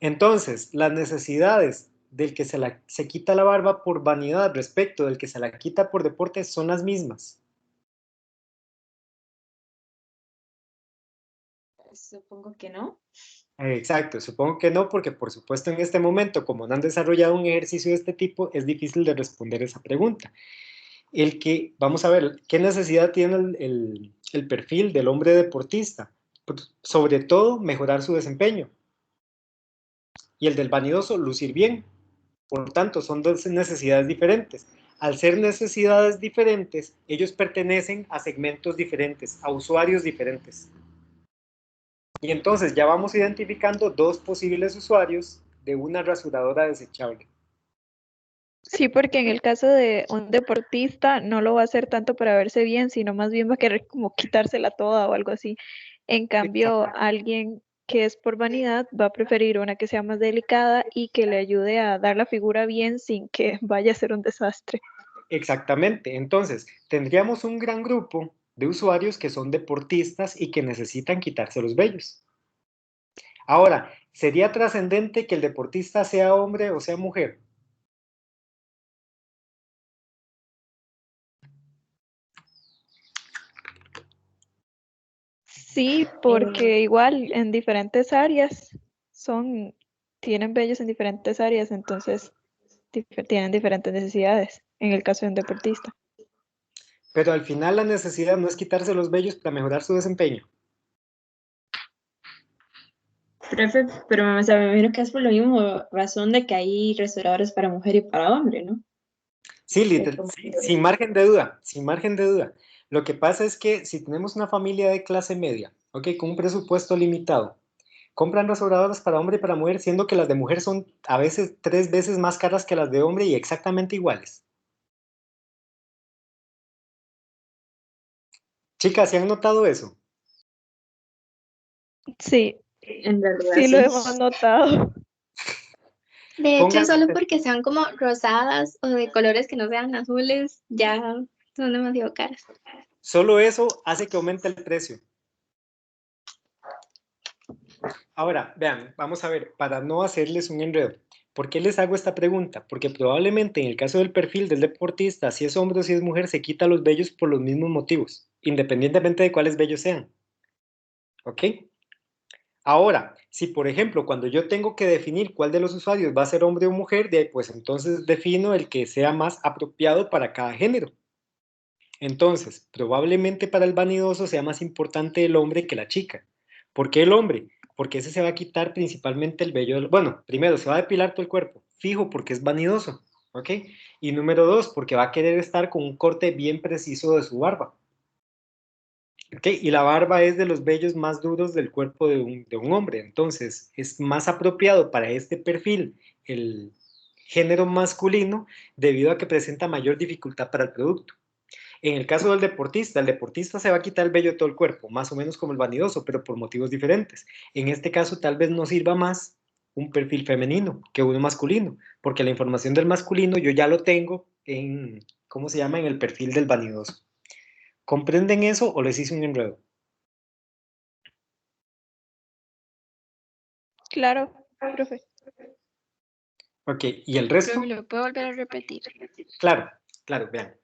Entonces, las necesidades del que se quita la barba por vanidad respecto del que se la quita por deporte son las mismas. Supongo que no. Exacto, supongo que no, porque por supuesto en este momento, como no han desarrollado un ejercicio de este tipo, es difícil de responder esa pregunta. Vamos a ver, ¿qué necesidad tiene el perfil del hombre deportista? Pues, sobre todo, mejorar su desempeño. Y el del vanidoso, lucir bien. Por tanto, son dos necesidades diferentes. Al ser necesidades diferentes, ellos pertenecen a segmentos diferentes, a usuarios diferentes. Y entonces ya vamos identificando dos posibles usuarios de una rasuradora desechable. Sí, porque en el caso de un deportista no lo va a hacer tanto para verse bien, sino más bien va a querer como quitársela toda o algo así. En cambio, alguien que es por vanidad va a preferir una que sea más delicada y que le ayude a dar la figura bien sin que vaya a ser un desastre. Exactamente. Entonces, tendríamos un gran grupo de usuarios que son deportistas y que necesitan quitarse los vellos. Ahora, ¿sería trascendente que el deportista sea hombre o sea mujer? Sí, porque igual en diferentes áreas tienen vellos en diferentes áreas, entonces tienen diferentes necesidades en el caso de un deportista. Pero al final la necesidad no es quitarse los vellos para mejorar su desempeño. Profe, pero o sea, me imagino que es por la misma razón de que hay restauradores para mujer y para hombre, ¿no? Sí, sí, sin margen de duda, sin margen de duda. Lo que pasa es que si tenemos una familia de clase media, ¿ok? Con un presupuesto limitado, compran restauradoras para hombre y para mujer, siendo que las de mujer son a veces 3 veces más caras que las de hombre y exactamente iguales. Chicas, ¿se han notado eso? Sí, En realidad sí lo sí. hemos notado. De hecho, Pongan, solo porque sean como rosadas o de colores que no sean azules, ya son demasiado caras. solo eso hace que aumente el precio. Ahora, vean, vamos a ver, para no hacerles un enredo, ¿por qué les hago esta pregunta? Porque probablemente en el caso del perfil del deportista, si es hombre o si es mujer, se quita los vellos por los mismos motivos, independientemente de cuáles vellos sean. ¿Ok? Ahora, si por ejemplo, cuando yo tengo que definir cuál de los usuarios va a ser hombre o mujer, pues entonces defino el que sea más apropiado para cada género. Entonces, probablemente para el vanidoso sea más importante el hombre que la chica. ¿Por qué el hombre? Porque ese se va a quitar principalmente el vello. Bueno, primero, se va a depilar todo el cuerpo, fijo, porque es vanidoso, ¿ok? Y número dos, porque va a querer estar con un corte bien preciso de su barba, ¿ok? Y la barba es de los vellos más duros del cuerpo de un hombre, entonces es más apropiado para este perfil el género masculino debido a que presenta mayor dificultad para el producto. En el caso del deportista, el deportista se va a quitar el vello de todo el cuerpo, más o menos como el vanidoso, pero por motivos diferentes. En este caso, tal vez nos sirva más un perfil femenino que uno masculino, porque la información del masculino yo ya lo tengo en, ¿cómo se llama?, en el perfil del vanidoso. ¿Comprenden eso o les hice un enredo? Claro, profe. Ok, ¿y el resto? Profe, ¿lo puedo volver a repetir? Claro, claro, vean.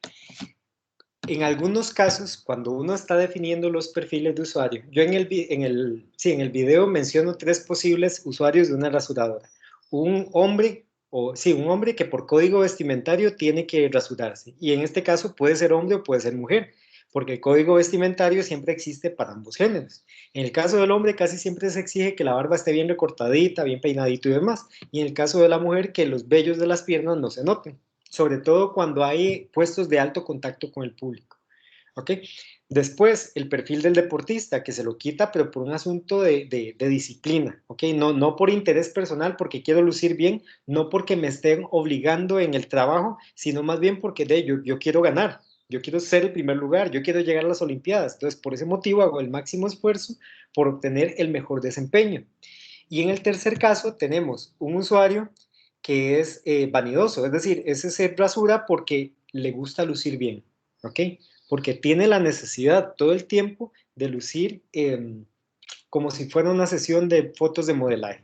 En algunos casos, cuando uno está definiendo los perfiles de usuario, yo en el video menciono 3 posibles usuarios de una rasuradora. Un hombre que por código vestimentario tiene que rasurarse. Y en este caso puede ser hombre o puede ser mujer, porque el código vestimentario siempre existe para ambos géneros. En el caso del hombre casi siempre se exige que la barba esté bien recortadita, bien peinadito y demás. Y en el caso de la mujer que los vellos de las piernas no se noten, sobre todo cuando hay puestos de alto contacto con el público. ¿Ok? Después, el perfil del deportista, que se lo quita, pero por un asunto de disciplina, ¿ok? No por interés personal, porque quiero lucir bien, no porque me estén obligando en el trabajo, sino más bien porque yo quiero ganar, yo quiero ser el primer lugar, yo quiero llegar a las Olimpiadas. Entonces, por ese motivo hago el máximo esfuerzo por obtener el mejor desempeño. Y en el tercer caso tenemos un usuario que es vanidoso, es decir, ese se rasura porque le gusta lucir bien, ¿ok? Porque tiene la necesidad todo el tiempo de lucir como si fuera una sesión de fotos de modelaje.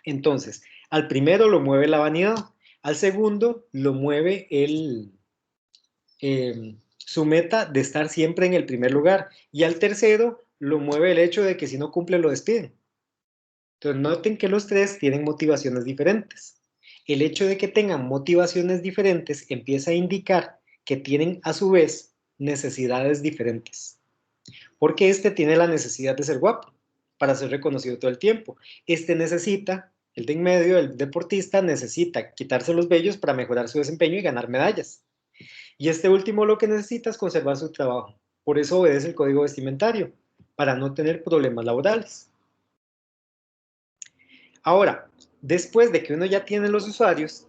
Entonces, al primero lo mueve la vanidad, al segundo lo mueve su meta de estar siempre en el primer lugar, y al tercero lo mueve el hecho de que si no cumple lo despiden. Entonces, noten que los 3 tienen motivaciones diferentes. El hecho de que tengan motivaciones diferentes empieza a indicar que tienen a su vez necesidades diferentes. Porque este tiene la necesidad de ser guapo para ser reconocido todo el tiempo. Este necesita, el de en medio, el deportista, necesita quitarse los vellos para mejorar su desempeño y ganar medallas. Y este último lo que necesita es conservar su trabajo. Por eso obedece el código vestimentario, para no tener problemas laborales. Ahora, después de que uno ya tiene los usuarios,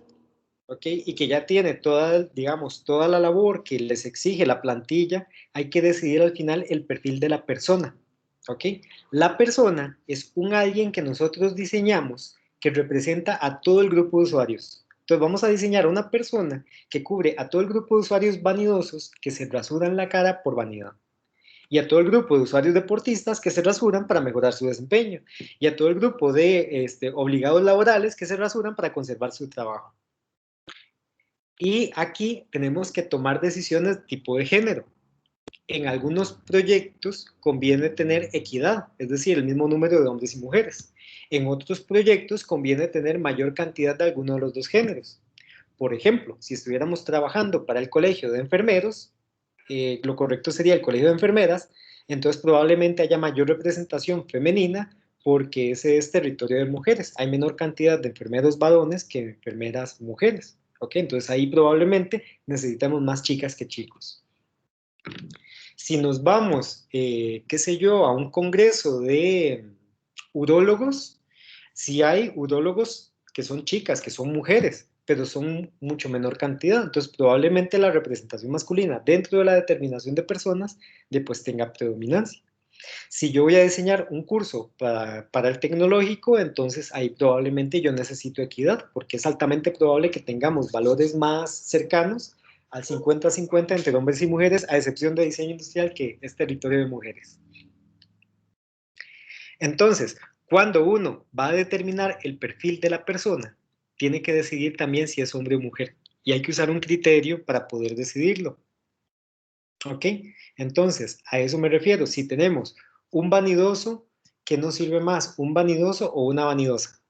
¿ok? Y que ya tiene toda, digamos, toda la labor que les exige la plantilla, hay que decidir al final el perfil de la persona, ¿ok? La persona es un alguien que nosotros diseñamos que representa a todo el grupo de usuarios. Entonces vamos a diseñar una persona que cubre a todo el grupo de usuarios vanidosos que se rasuran la cara por vanidad. Y a todo el grupo de usuarios deportistas que se rasuran para mejorar su desempeño, y a todo el grupo de obligados laborales que se rasuran para conservar su trabajo. Y aquí tenemos que tomar decisiones de tipo de género. En algunos proyectos conviene tener equidad, es decir, el mismo número de hombres y mujeres. En otros proyectos conviene tener mayor cantidad de alguno de los 2 géneros. Por ejemplo, si estuviéramos trabajando para el colegio de enfermeros, lo correcto sería el colegio de enfermeras, entonces probablemente haya mayor representación femenina porque ese es territorio de mujeres. Hay menor cantidad de enfermeros varones que enfermeras mujeres. ¿Ok? Entonces ahí probablemente necesitamos más chicas que chicos. Si nos vamos, qué sé yo, a un congreso de urólogos, sí hay urólogos que son chicas, que son mujeres, pero son mucho menor cantidad. Entonces probablemente la representación masculina dentro de la determinación de personas pues tenga predominancia. Si yo voy a diseñar un curso para el tecnológico, entonces ahí probablemente yo necesito equidad, porque es altamente probable que tengamos valores más cercanos al 50-50 entre hombres y mujeres, a excepción de diseño industrial, que es territorio de mujeres. Entonces, cuando uno va a determinar el perfil de la persona, tiene que decidir también si es hombre o mujer, y hay que usar un criterio para poder decidirlo. ¿Ok? Entonces, a eso me refiero. Si tenemos un vanidoso, ¿qué nos sirve más? ¿Un vanidoso o una vanidosa?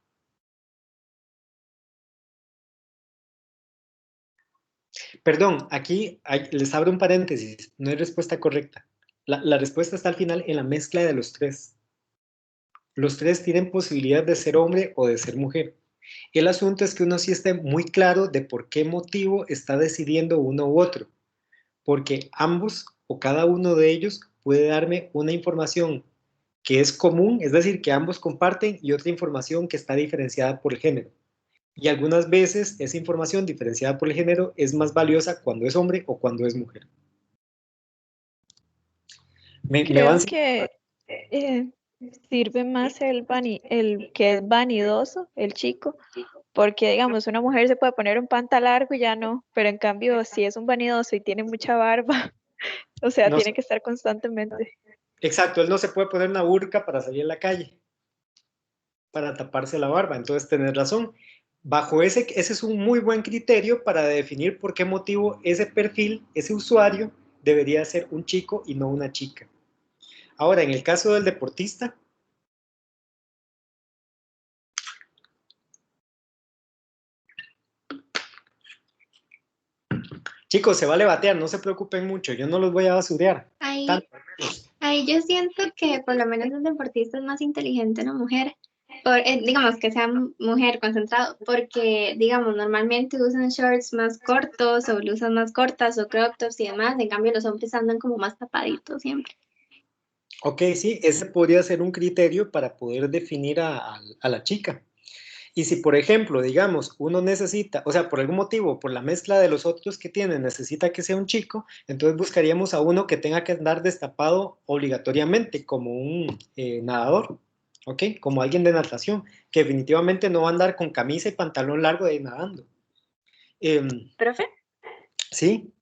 Perdón, aquí les abro un paréntesis. No hay respuesta correcta. La respuesta está al final en la mezcla de los 3. Los 3 tienen posibilidad de ser hombre o de ser mujer. El asunto es que uno sí esté muy claro de por qué motivo está decidiendo uno u otro. Porque ambos o cada uno de ellos puede darme una información que es común, es decir, que ambos comparten, y otra información que está diferenciada por el género. Y algunas veces esa información diferenciada por el género es más valiosa cuando es hombre o cuando es mujer. Creo que sirve más el que es vanidoso, el chico, porque digamos, una mujer se puede poner un panta largo y ya no, pero en cambio, si es un vanidoso y tiene mucha barba, o sea, No, tiene que estar constantemente. exacto, él no se puede poner una burka para salir a la calle, para taparse la barba, entonces tenés razón. Bajo ese es un muy buen criterio para definir por qué motivo ese perfil, ese usuario, debería ser un chico y no una chica. Ahora, en el caso del deportista, chicos, se vale batear, no se preocupen mucho, yo no los voy a basurear. Ahí yo siento que por lo menos un deportista es más inteligente una mujer, digamos que sea mujer concentrado, porque digamos normalmente usan shorts más cortos o blusas más cortas o crop tops y demás, en cambio los hombres andan como más tapaditos siempre. Ok, sí, ese podría ser un criterio para poder definir a la chica. Y si, por ejemplo, digamos, uno necesita, o sea, por algún motivo, por la mezcla de los otros que tiene, necesita que sea un chico, entonces buscaríamos a uno que tenga que andar destapado obligatoriamente, como un nadador, ¿ok? Como alguien de natación, que definitivamente no va a andar con camisa y pantalón largo de ahí nadando. ¿Profe? Sí.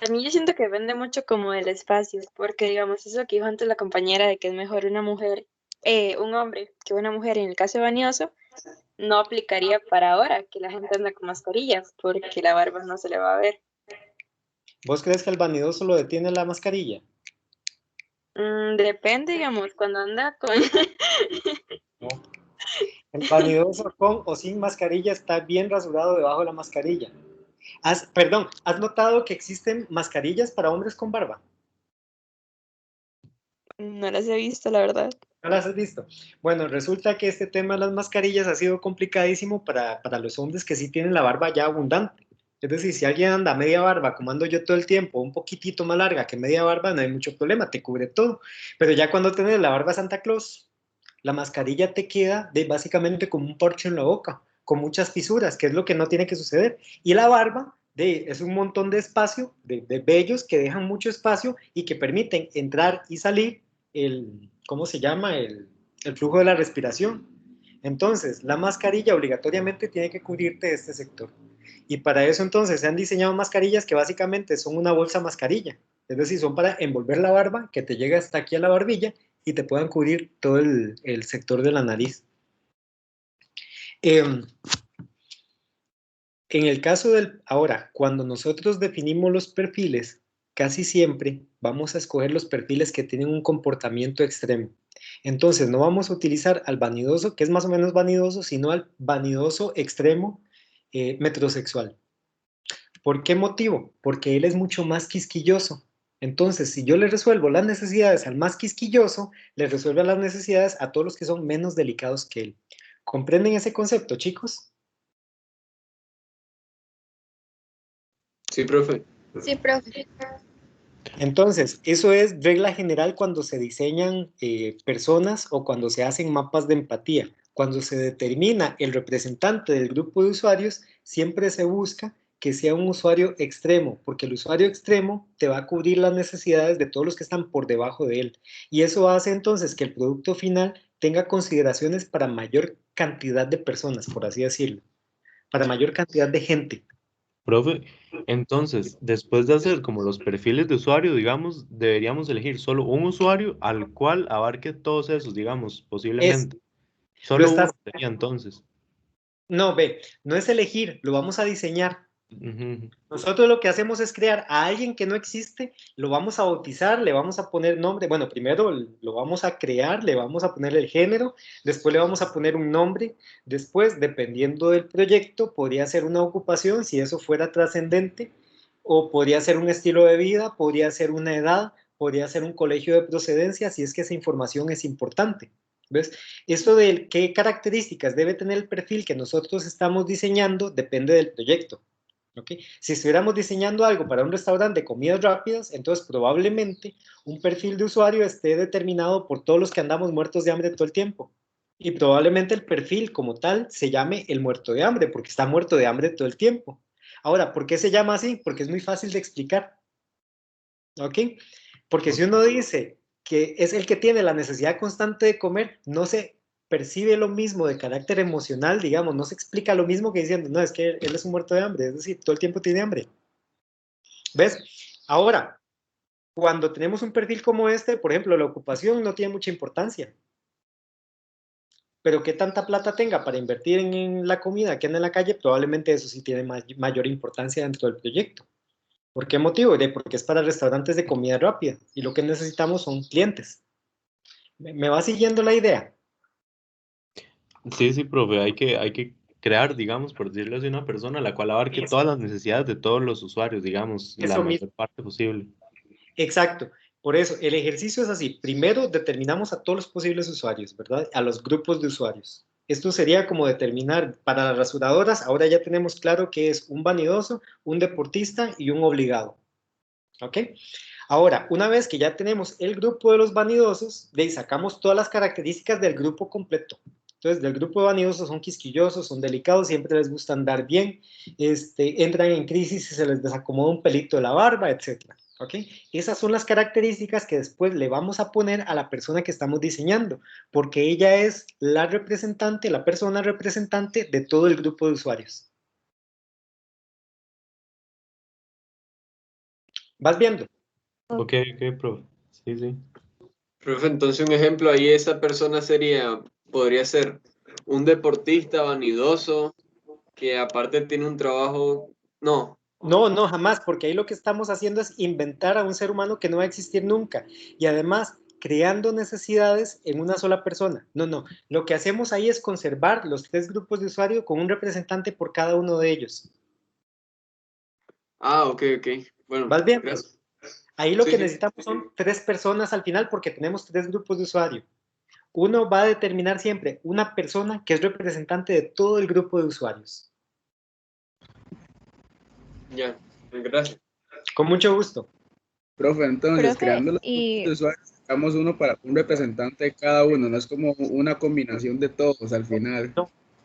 A mí yo siento que depende mucho como del espacio, porque digamos, eso que dijo antes la compañera de que es mejor una mujer, un hombre que una mujer en el caso de vanidoso, no aplicaría para ahora, que la gente anda con mascarillas, porque la barba no se le va a ver. ¿Vos crees que el vanidoso lo detiene la mascarilla? Depende, digamos, cuando anda con... No. El vanidoso con o sin mascarilla está bien rasurado debajo de la mascarilla. Perdón, ¿has notado que existen mascarillas para hombres con barba? No las he visto, la verdad. ¿No las has visto? Bueno, resulta que este tema de las mascarillas ha sido complicadísimo para los hombres que sí tienen la barba ya abundante. Es decir, si alguien anda media barba, como ando yo todo el tiempo, un poquitito más larga que media barba, no hay mucho problema, te cubre todo. Pero ya cuando tienes la barba Santa Claus, la mascarilla te queda básicamente como un porche en la boca, con muchas fisuras, que es lo que no tiene que suceder. Y la barba es un montón de espacio, de vellos que dejan mucho espacio y que permiten entrar y salir ¿cómo se llama? El flujo de la respiración. Entonces, la mascarilla obligatoriamente tiene que cubrirte este sector. Y para eso entonces se han diseñado mascarillas que básicamente son una bolsa mascarilla. Es decir, son para envolver la barba, que te llega hasta aquí a la barbilla y te puedan cubrir todo el sector de la nariz. En el caso ahora, cuando nosotros definimos los perfiles, casi siempre vamos a escoger los perfiles que tienen un comportamiento extremo. Entonces, no vamos a utilizar al vanidoso, que es más o menos vanidoso, sino al vanidoso extremo metrosexual. ¿Por qué motivo? Porque él es mucho más quisquilloso. Entonces, si yo le resuelvo las necesidades al más quisquilloso, le resuelvo las necesidades a todos los que son menos delicados que él. ¿Comprenden ese concepto, chicos? Sí, profe. Sí, profe. Entonces, eso es regla general cuando se diseñan personas o cuando se hacen mapas de empatía. Cuando se determina el representante del grupo de usuarios, siempre se busca que sea un usuario extremo, porque el usuario extremo te va a cubrir las necesidades de todos los que están por debajo de él. Y eso hace entonces que el producto final tenga consideraciones para mayor cantidad de personas, por así decirlo, para mayor cantidad de gente. Profe, entonces, después de hacer como los perfiles de usuario, digamos, deberíamos elegir solo un usuario al cual abarque todos esos, digamos, posiblemente. Solo uno sería entonces. No, ve, no es elegir, lo vamos a diseñar. Ujú. Nosotros lo que hacemos es crear a alguien que no existe, lo vamos a bautizar, le vamos a poner nombre, bueno, primero lo vamos a crear, le vamos a poner el género, después le vamos a poner un nombre, después, dependiendo del proyecto, podría ser una ocupación, si eso fuera trascendente, o podría ser un estilo de vida, podría ser una edad, podría ser un colegio de procedencia, si es que esa información es importante. ¿Ves? Esto de qué características debe tener el perfil que nosotros estamos diseñando depende del proyecto. ¿Okay? Si estuviéramos diseñando algo para un restaurante de comidas rápidas, entonces probablemente un perfil de usuario esté determinado por todos los que andamos muertos de hambre todo el tiempo. Y probablemente el perfil como tal se llame el muerto de hambre, porque está muerto de hambre todo el tiempo. Ahora, ¿por qué se llama así? Porque es muy fácil de explicar. ¿Ok? Porque si uno dice que es el que tiene la necesidad constante de comer, no se percibe lo mismo de carácter emocional, digamos, no se explica lo mismo que diciendo, no, es que él es un muerto de hambre, es decir, todo el tiempo tiene hambre. ¿Ves? Ahora, cuando tenemos un perfil como este, por ejemplo, la ocupación no tiene mucha importancia. Pero qué tanta plata tenga para invertir en la comida que anda en la calle, probablemente eso sí tiene mayor importancia dentro del proyecto. ¿Por qué motivo? Porque es para restaurantes de comida rápida y lo que necesitamos son clientes. ¿Me va siguiendo la idea? Sí, sí, profe, hay que crear, digamos, por decirlo así, una persona a la cual abarque todas las necesidades de todos los usuarios, digamos, la Eso mismo. mayor parte posible. Exacto. Por eso, el ejercicio es así. Primero determinamos a todos los posibles usuarios, ¿verdad? A los grupos de usuarios. Esto sería como determinar para las rasuradoras, ahora ya tenemos claro que es un vanidoso, un deportista y un obligado. ¿Ok? Ahora, una vez que ya tenemos el grupo de los vanidosos, de ahí sacamos todas las características del grupo completo. Entonces, del grupo de vanidosos son quisquillosos, son delicados, siempre les gusta andar bien, entran en crisis y se les desacomoda un pelito de la barba, etc. ¿Ok? Esas son las características que después le vamos a poner a la persona que estamos diseñando, porque ella es la representante, la persona representante de todo el grupo de usuarios. ¿Vas viendo? Ok, profe. Sí, sí. Profe, entonces un ejemplo ahí, esa persona podría ser un deportista vanidoso que aparte tiene un trabajo, no. No, no, jamás, porque ahí lo que estamos haciendo es inventar a un ser humano que no va a existir nunca y además creando necesidades en una sola persona. No, no, lo que hacemos ahí es conservar los 3 grupos de usuario con un representante por cada uno de ellos. Ah, ok. Bueno, ¿Vas bien? gracias. Ahí lo Sí, que sí. necesitamos son 3 personas al final porque tenemos 3 grupos de usuario. Uno va a determinar siempre una persona que es representante de todo el grupo de usuarios. Ya, gracias. Con mucho gusto. Profe, entonces, Profe, creando los grupos y de usuarios, sacamos uno para un representante de cada uno, no es como una combinación de todos al final.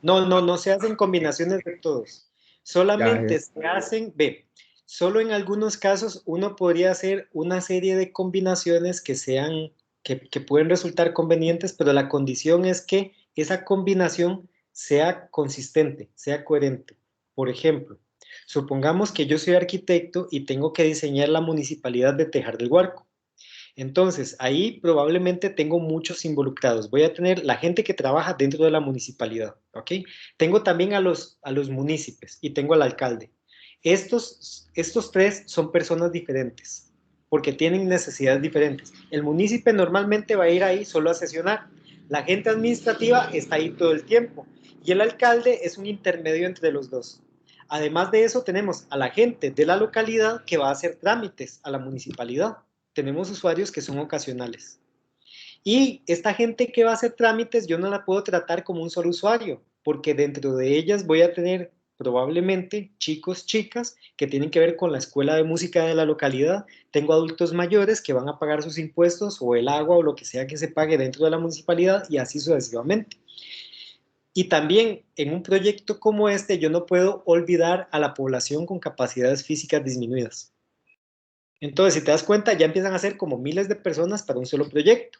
No se hacen combinaciones de todos. Ya. Solamente se hacen, solo en algunos casos uno podría hacer una serie de combinaciones que pueden resultar convenientes, pero la condición es que esa combinación sea consistente, sea coherente. Por ejemplo, supongamos que yo soy arquitecto y tengo que diseñar la municipalidad de Tejar del Guarco. Entonces, ahí probablemente tengo muchos involucrados. Voy a tener la gente que trabaja dentro de la municipalidad, ¿ok? Tengo también a los municipios y tengo al alcalde. Estos 3 son personas diferentes porque tienen necesidades diferentes. El municipio normalmente va a ir ahí solo a sesionar. La gente administrativa está ahí todo el tiempo y el alcalde es un intermedio entre los dos. Además de eso, tenemos a la gente de la localidad que va a hacer trámites a la municipalidad. Tenemos usuarios que son ocasionales. Y esta gente que va a hacer trámites, yo no la puedo tratar como un solo usuario, porque dentro de ellas voy a tener probablemente chicos, chicas, que tienen que ver con la escuela de música de la localidad. Tengo adultos mayores que van a pagar sus impuestos o el agua o lo que sea que se pague dentro de la municipalidad y así sucesivamente. Y también en un proyecto como este, yo no puedo olvidar a la población con capacidades físicas disminuidas. Entonces, si te das cuenta, ya empiezan a ser como miles de personas para un solo proyecto.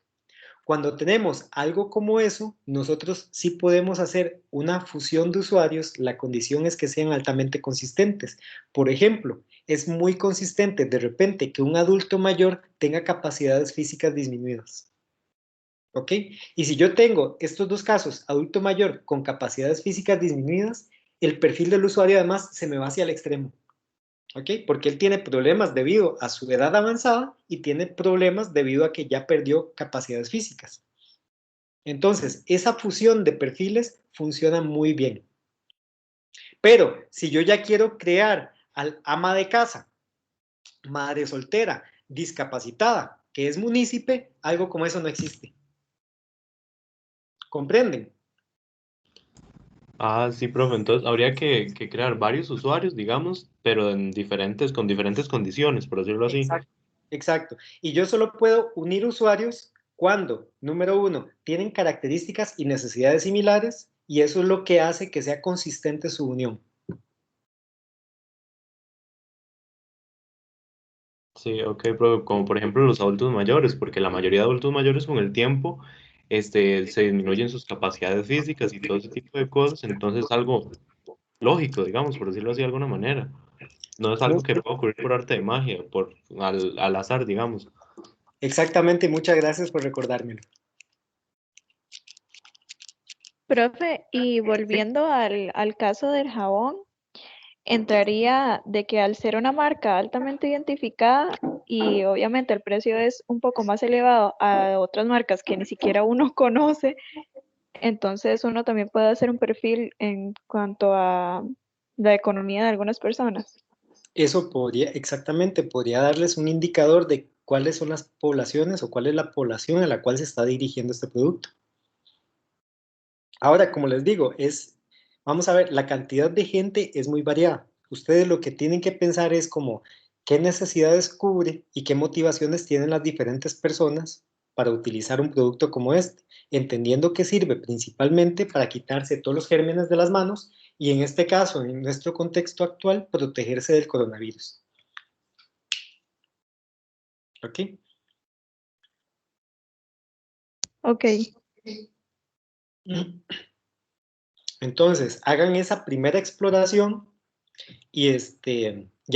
Cuando tenemos algo como eso, nosotros sí podemos hacer una fusión de usuarios. La condición es que sean altamente consistentes. Por ejemplo, es muy consistente de repente que un adulto mayor tenga capacidades físicas disminuidas. ¿Ok? Y si yo tengo estos 2 casos, adulto mayor con capacidades físicas disminuidas, el perfil del usuario además se me va hacia el extremo. ¿Ok? Porque él tiene problemas debido a su edad avanzada y tiene problemas debido a que ya perdió capacidades físicas. Entonces, esa fusión de perfiles funciona muy bien. Pero si yo ya quiero crear al ama de casa, madre soltera, discapacitada, que es munícipe, algo como eso no existe. ¿Comprenden? Ah, sí, profe. Entonces habría que crear varios usuarios, digamos, pero con diferentes condiciones, por decirlo así. Exacto, exacto. Y yo solo puedo unir usuarios cuando, número 1, tienen características y necesidades similares, y eso es lo que hace que sea consistente su unión. Sí, ok, pero como por ejemplo los adultos mayores, porque la mayoría de adultos mayores con el tiempo se disminuyen sus capacidades físicas y todo ese tipo de cosas, entonces es algo lógico, digamos, por decirlo así de alguna manera. No es algo que pueda ocurrir por arte de magia, al azar, digamos. Exactamente, muchas gracias por recordármelo. Profe, y volviendo al caso del jabón, entraría de que al ser una marca altamente identificada y obviamente el precio es un poco más elevado a otras marcas que ni siquiera uno conoce, entonces uno también puede hacer un perfil en cuanto a la economía de algunas personas. Eso podría, exactamente, podría darles un indicador de cuáles son las poblaciones o cuál es la población a la cual se está dirigiendo este producto. Ahora, como les digo, vamos a ver, la cantidad de gente es muy variada. Ustedes lo que tienen que pensar es como qué necesidades cubre y qué motivaciones tienen las diferentes personas para utilizar un producto como este, entendiendo que sirve principalmente para quitarse todos los gérmenes de las manos y en este caso, en nuestro contexto actual, protegerse del coronavirus. ¿Ok? Ok. Entonces, hagan esa primera exploración y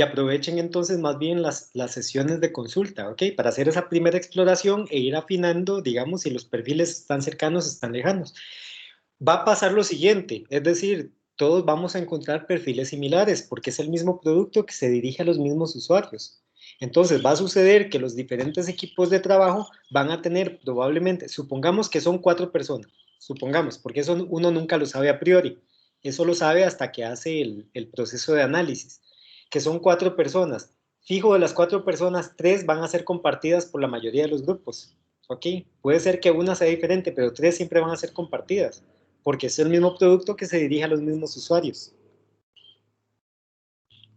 aprovechen entonces más bien las sesiones de consulta, ¿ok? Para hacer esa primera exploración e ir afinando, digamos, si los perfiles están cercanos, están lejanos. Va a pasar lo siguiente, es decir, todos vamos a encontrar perfiles similares porque es el mismo producto que se dirige a los mismos usuarios. Entonces va a suceder que los diferentes equipos de trabajo van a tener probablemente, supongamos que son 4 personas, supongamos, porque eso uno nunca lo sabe a priori, eso lo sabe hasta que hace el proceso de análisis, que son 4 personas. Fijo, de las 4 personas, 3 van a ser compartidas por la mayoría de los grupos. ¿Ok? Puede ser que una sea diferente, pero 3 siempre van a ser compartidas, porque es el mismo producto que se dirige a los mismos usuarios.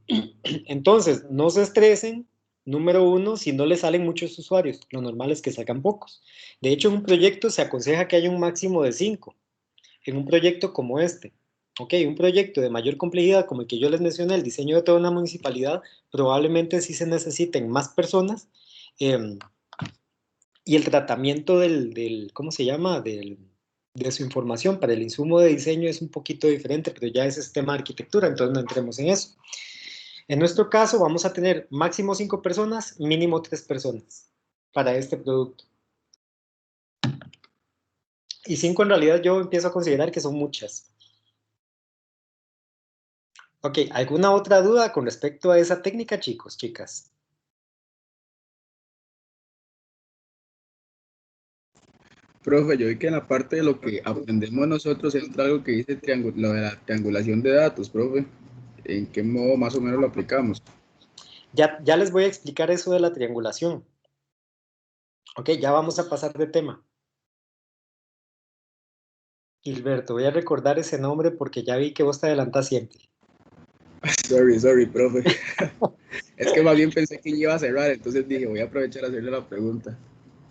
Entonces, no se estresen. Número 1, si no le salen muchos usuarios, lo normal es que salgan pocos. De hecho, en un proyecto se aconseja que haya un máximo de 5. En un proyecto como este. Ok, un proyecto de mayor complejidad como el que yo les mencioné, el diseño de toda una municipalidad, probablemente sí se necesiten más personas y el tratamiento ¿cómo se llama? De su información para el insumo de diseño es un poquito diferente, pero ya ese es tema de arquitectura, entonces no entremos en eso. En nuestro caso vamos a tener máximo 5 personas, mínimo 3 personas para este producto. Y 5 en realidad yo empiezo a considerar que son muchas. Ok, ¿alguna otra duda con respecto a esa técnica, chicos, chicas? Profe, yo vi que en la parte de lo que aprendemos nosotros entra algo que dice lo de la triangulación de datos, profe. ¿En qué modo más o menos lo aplicamos? Ya les voy a explicar eso de la triangulación. Ok, ya vamos a pasar de tema. Gilberto, voy a recordar ese nombre porque ya vi que vos te adelantás siempre. Sorry, profe. Es que más bien pensé que iba a cerrar, entonces dije, voy a aprovechar a hacerle la pregunta.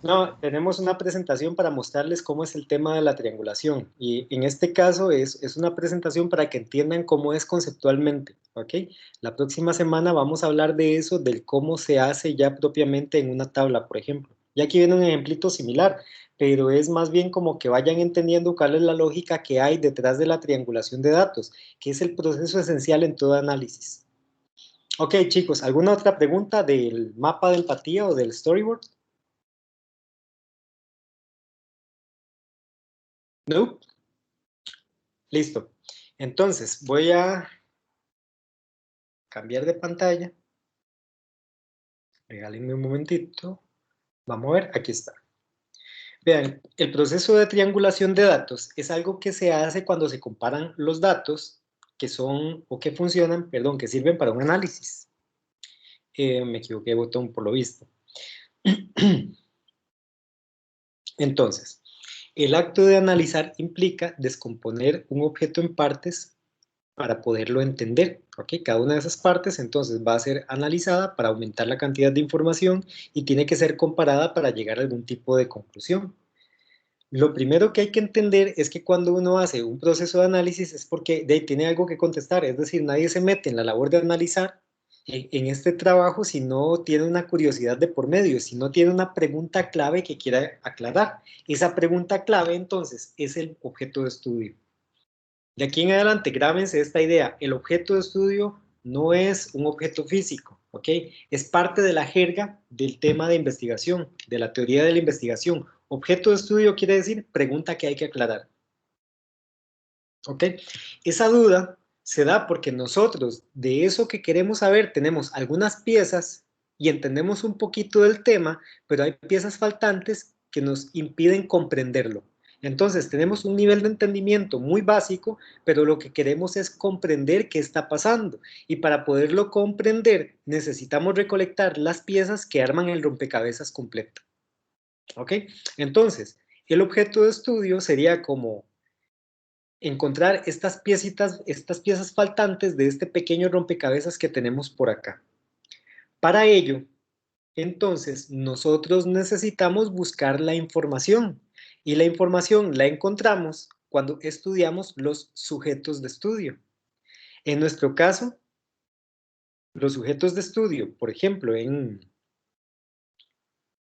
No, tenemos una presentación para mostrarles cómo es el tema de la triangulación. Y en este caso es una presentación para que entiendan cómo es conceptualmente, ¿ok? La próxima semana vamos a hablar de eso, del cómo se hace ya propiamente en una tabla, por ejemplo. Y aquí viene un ejemplito similar, pero es más bien como que vayan entendiendo cuál es la lógica que hay detrás de la triangulación de datos, que es el proceso esencial en todo análisis. Ok, chicos, ¿alguna otra pregunta del mapa de empatía o del storyboard? ¿No? Listo. Entonces, voy a cambiar de pantalla. Regálenme un momentito. Vamos a ver, aquí está. Vean, el proceso de triangulación de datos es algo que se hace cuando se comparan los datos que son o que funcionan, perdón, que sirven para un análisis. Me equivoqué de botón por lo visto. Entonces, el acto de analizar implica descomponer un objeto en partes para poderlo entender. ¿Ok? Cada una de esas partes entonces va a ser analizada para aumentar la cantidad de información y tiene que ser comparada para llegar a algún tipo de conclusión. Lo primero que hay que entender es que cuando uno hace un proceso de análisis es porque de ahí tiene algo que contestar, es decir, nadie se mete en la labor de analizar en este trabajo si no tiene una curiosidad de por medio, si no tiene una pregunta clave que quiera aclarar. Esa pregunta clave entonces es el objeto de estudio. De aquí en adelante, grábense esta idea, el objeto de estudio no es un objeto físico, ¿ok? Es parte de la jerga del tema de investigación, de la teoría de la investigación. Objeto de estudio quiere decir pregunta que hay que aclarar. ¿Ok? Esa duda se da porque nosotros de eso que queremos saber tenemos algunas piezas y entendemos un poquito del tema, pero hay piezas faltantes que nos impiden comprenderlo. Entonces tenemos un nivel de entendimiento muy básico, pero lo que queremos es comprender qué está pasando. Y para poderlo comprender necesitamos recolectar las piezas que arman el rompecabezas completo. ¿Ok? Entonces, el objeto de estudio sería como encontrar estas piezas faltantes de este pequeño rompecabezas que tenemos por acá. Para ello, entonces, nosotros necesitamos buscar la información. Y la información la encontramos cuando estudiamos los sujetos de estudio. En nuestro caso, los sujetos de estudio, por ejemplo, en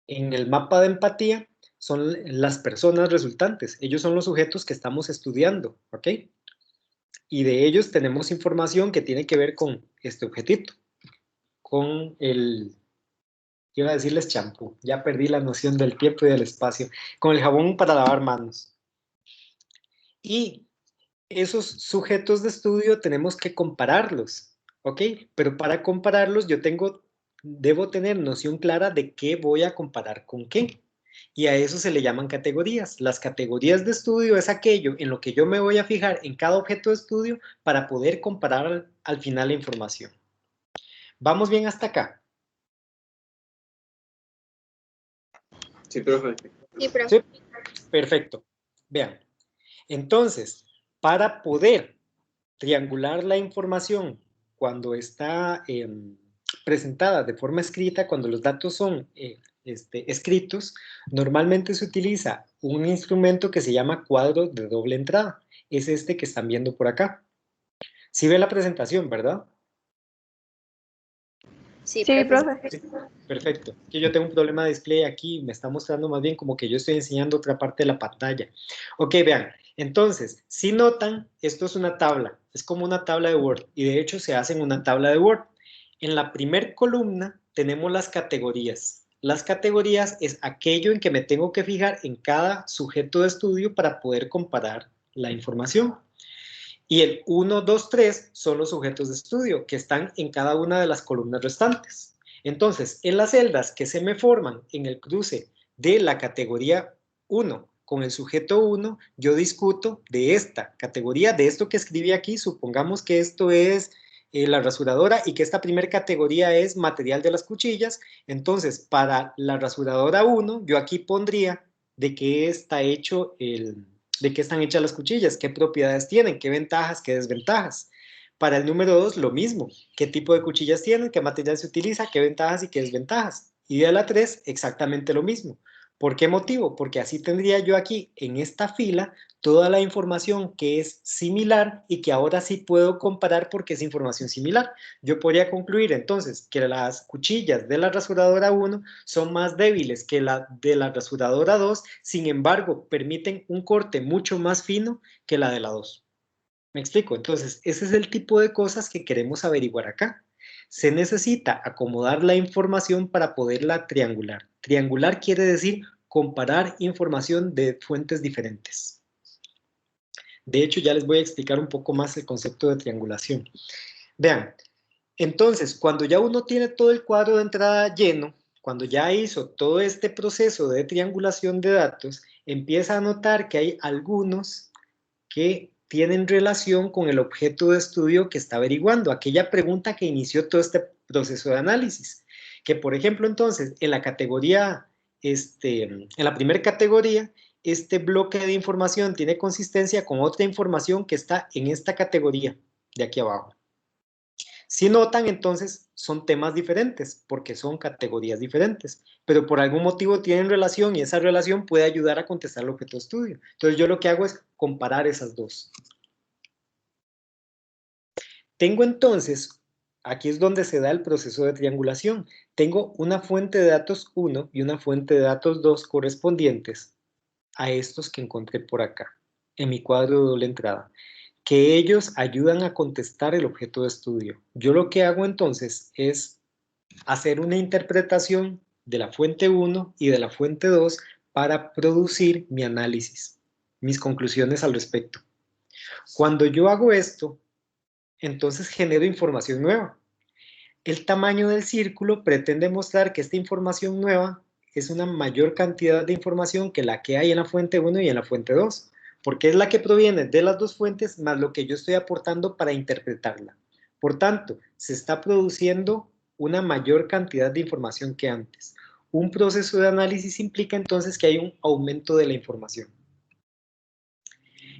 el mapa de empatía, son las personas resultantes. Ellos son los sujetos que estamos estudiando, ¿ok? Y de ellos tenemos información que tiene que ver con este objetito, con el, iba a decirles champú, ya perdí la noción del tiempo y del espacio, con el jabón para lavar manos. Y esos sujetos de estudio tenemos que compararlos, ¿ok? Pero para compararlos yo debo tener noción clara de qué voy a comparar con qué. Y a eso se le llaman categorías. Las categorías de estudio es aquello en lo que yo me voy a fijar en cada objeto de estudio para poder comparar al final la información. ¿Vamos bien hasta acá? Sí, profe. Sí, profe. Sí, perfecto. Vean, entonces, para poder triangular la información cuando está presentada de forma escrita, cuando los datos son escritos, normalmente se utiliza un instrumento que se llama cuadro de doble entrada. Es este que están viendo por acá. Sí ve la presentación, ¿verdad? Sí, profe. Sí, perfecto. Que yo tengo un problema de display aquí, me está mostrando más bien como que yo estoy enseñando otra parte de la pantalla. Ok, vean. Entonces, si notan, esto es una tabla, es como una tabla de Word y de hecho se hace en una tabla de Word. En la primer columna tenemos las categorías. Las categorías es aquello en que me tengo que fijar en cada sujeto de estudio para poder comparar la información. Y el 1, 2, 3 son los sujetos de estudio que están en cada una de las columnas restantes. Entonces, en las celdas que se me forman en el cruce de la categoría 1 con el sujeto 1, yo discuto de esta categoría, de esto que escribí aquí. Supongamos que esto es la rasuradora y que esta primera categoría es material de las cuchillas. Entonces, para la rasuradora 1, yo aquí pondría de qué está hecho de qué están hechas las cuchillas, qué propiedades tienen, qué ventajas, qué desventajas. Para el número 2, lo mismo, qué tipo de cuchillas tienen, qué material se utiliza, qué ventajas y qué desventajas. Y de la 3, exactamente lo mismo. ¿Por qué motivo? Porque así tendría yo aquí en esta fila toda la información que es similar y que ahora sí puedo comparar porque es información similar. Yo podría concluir entonces que las cuchillas de la rasuradora 1 son más débiles que la de la rasuradora 2, sin embargo, permiten un corte mucho más fino que la de la 2. ¿Me explico? Entonces, ese es el tipo de cosas que queremos averiguar acá. Se necesita acomodar la información para poderla triangular. Triangular quiere decir comparar información de fuentes diferentes. De hecho, ya les voy a explicar un poco más el concepto de triangulación. Vean, entonces, cuando ya uno tiene todo el cuadro de entrada lleno, cuando ya hizo todo este proceso de triangulación de datos, empieza a notar que hay algunos que tienen relación con el objeto de estudio que está averiguando, aquella pregunta que inició todo este proceso de análisis. Que, por ejemplo, entonces, en la categoría, en la primera categoría, este bloque de información tiene consistencia con otra información que está en esta categoría. de aquí abajo. Si notan, entonces, son temas diferentes, porque son categorías diferentes, pero por algún motivo tienen relación y esa relación puede ayudar a contestar el objeto de estudio. Entonces, yo lo que hago es comparar esas dos. Tengo entonces, aquí es donde se da el proceso de triangulación. Tengo una fuente de datos 1 y una fuente de datos 2 correspondientes a estos que encontré por acá, en mi cuadro de doble entrada, que ellos ayudan a contestar el objeto de estudio. Yo lo que hago entonces es hacer una interpretación de la fuente 1 y de la fuente 2 para producir mi análisis, mis conclusiones al respecto. Cuando yo hago esto, entonces genero información nueva. El tamaño del círculo pretende mostrar que esta información nueva es una mayor cantidad de información que la que hay en la fuente 1 y en la fuente 2, porque es la que proviene de las dos fuentes más lo que yo estoy aportando para interpretarla. Por tanto, se está produciendo una mayor cantidad de información que antes. Un proceso de análisis implica entonces que hay un aumento de la información.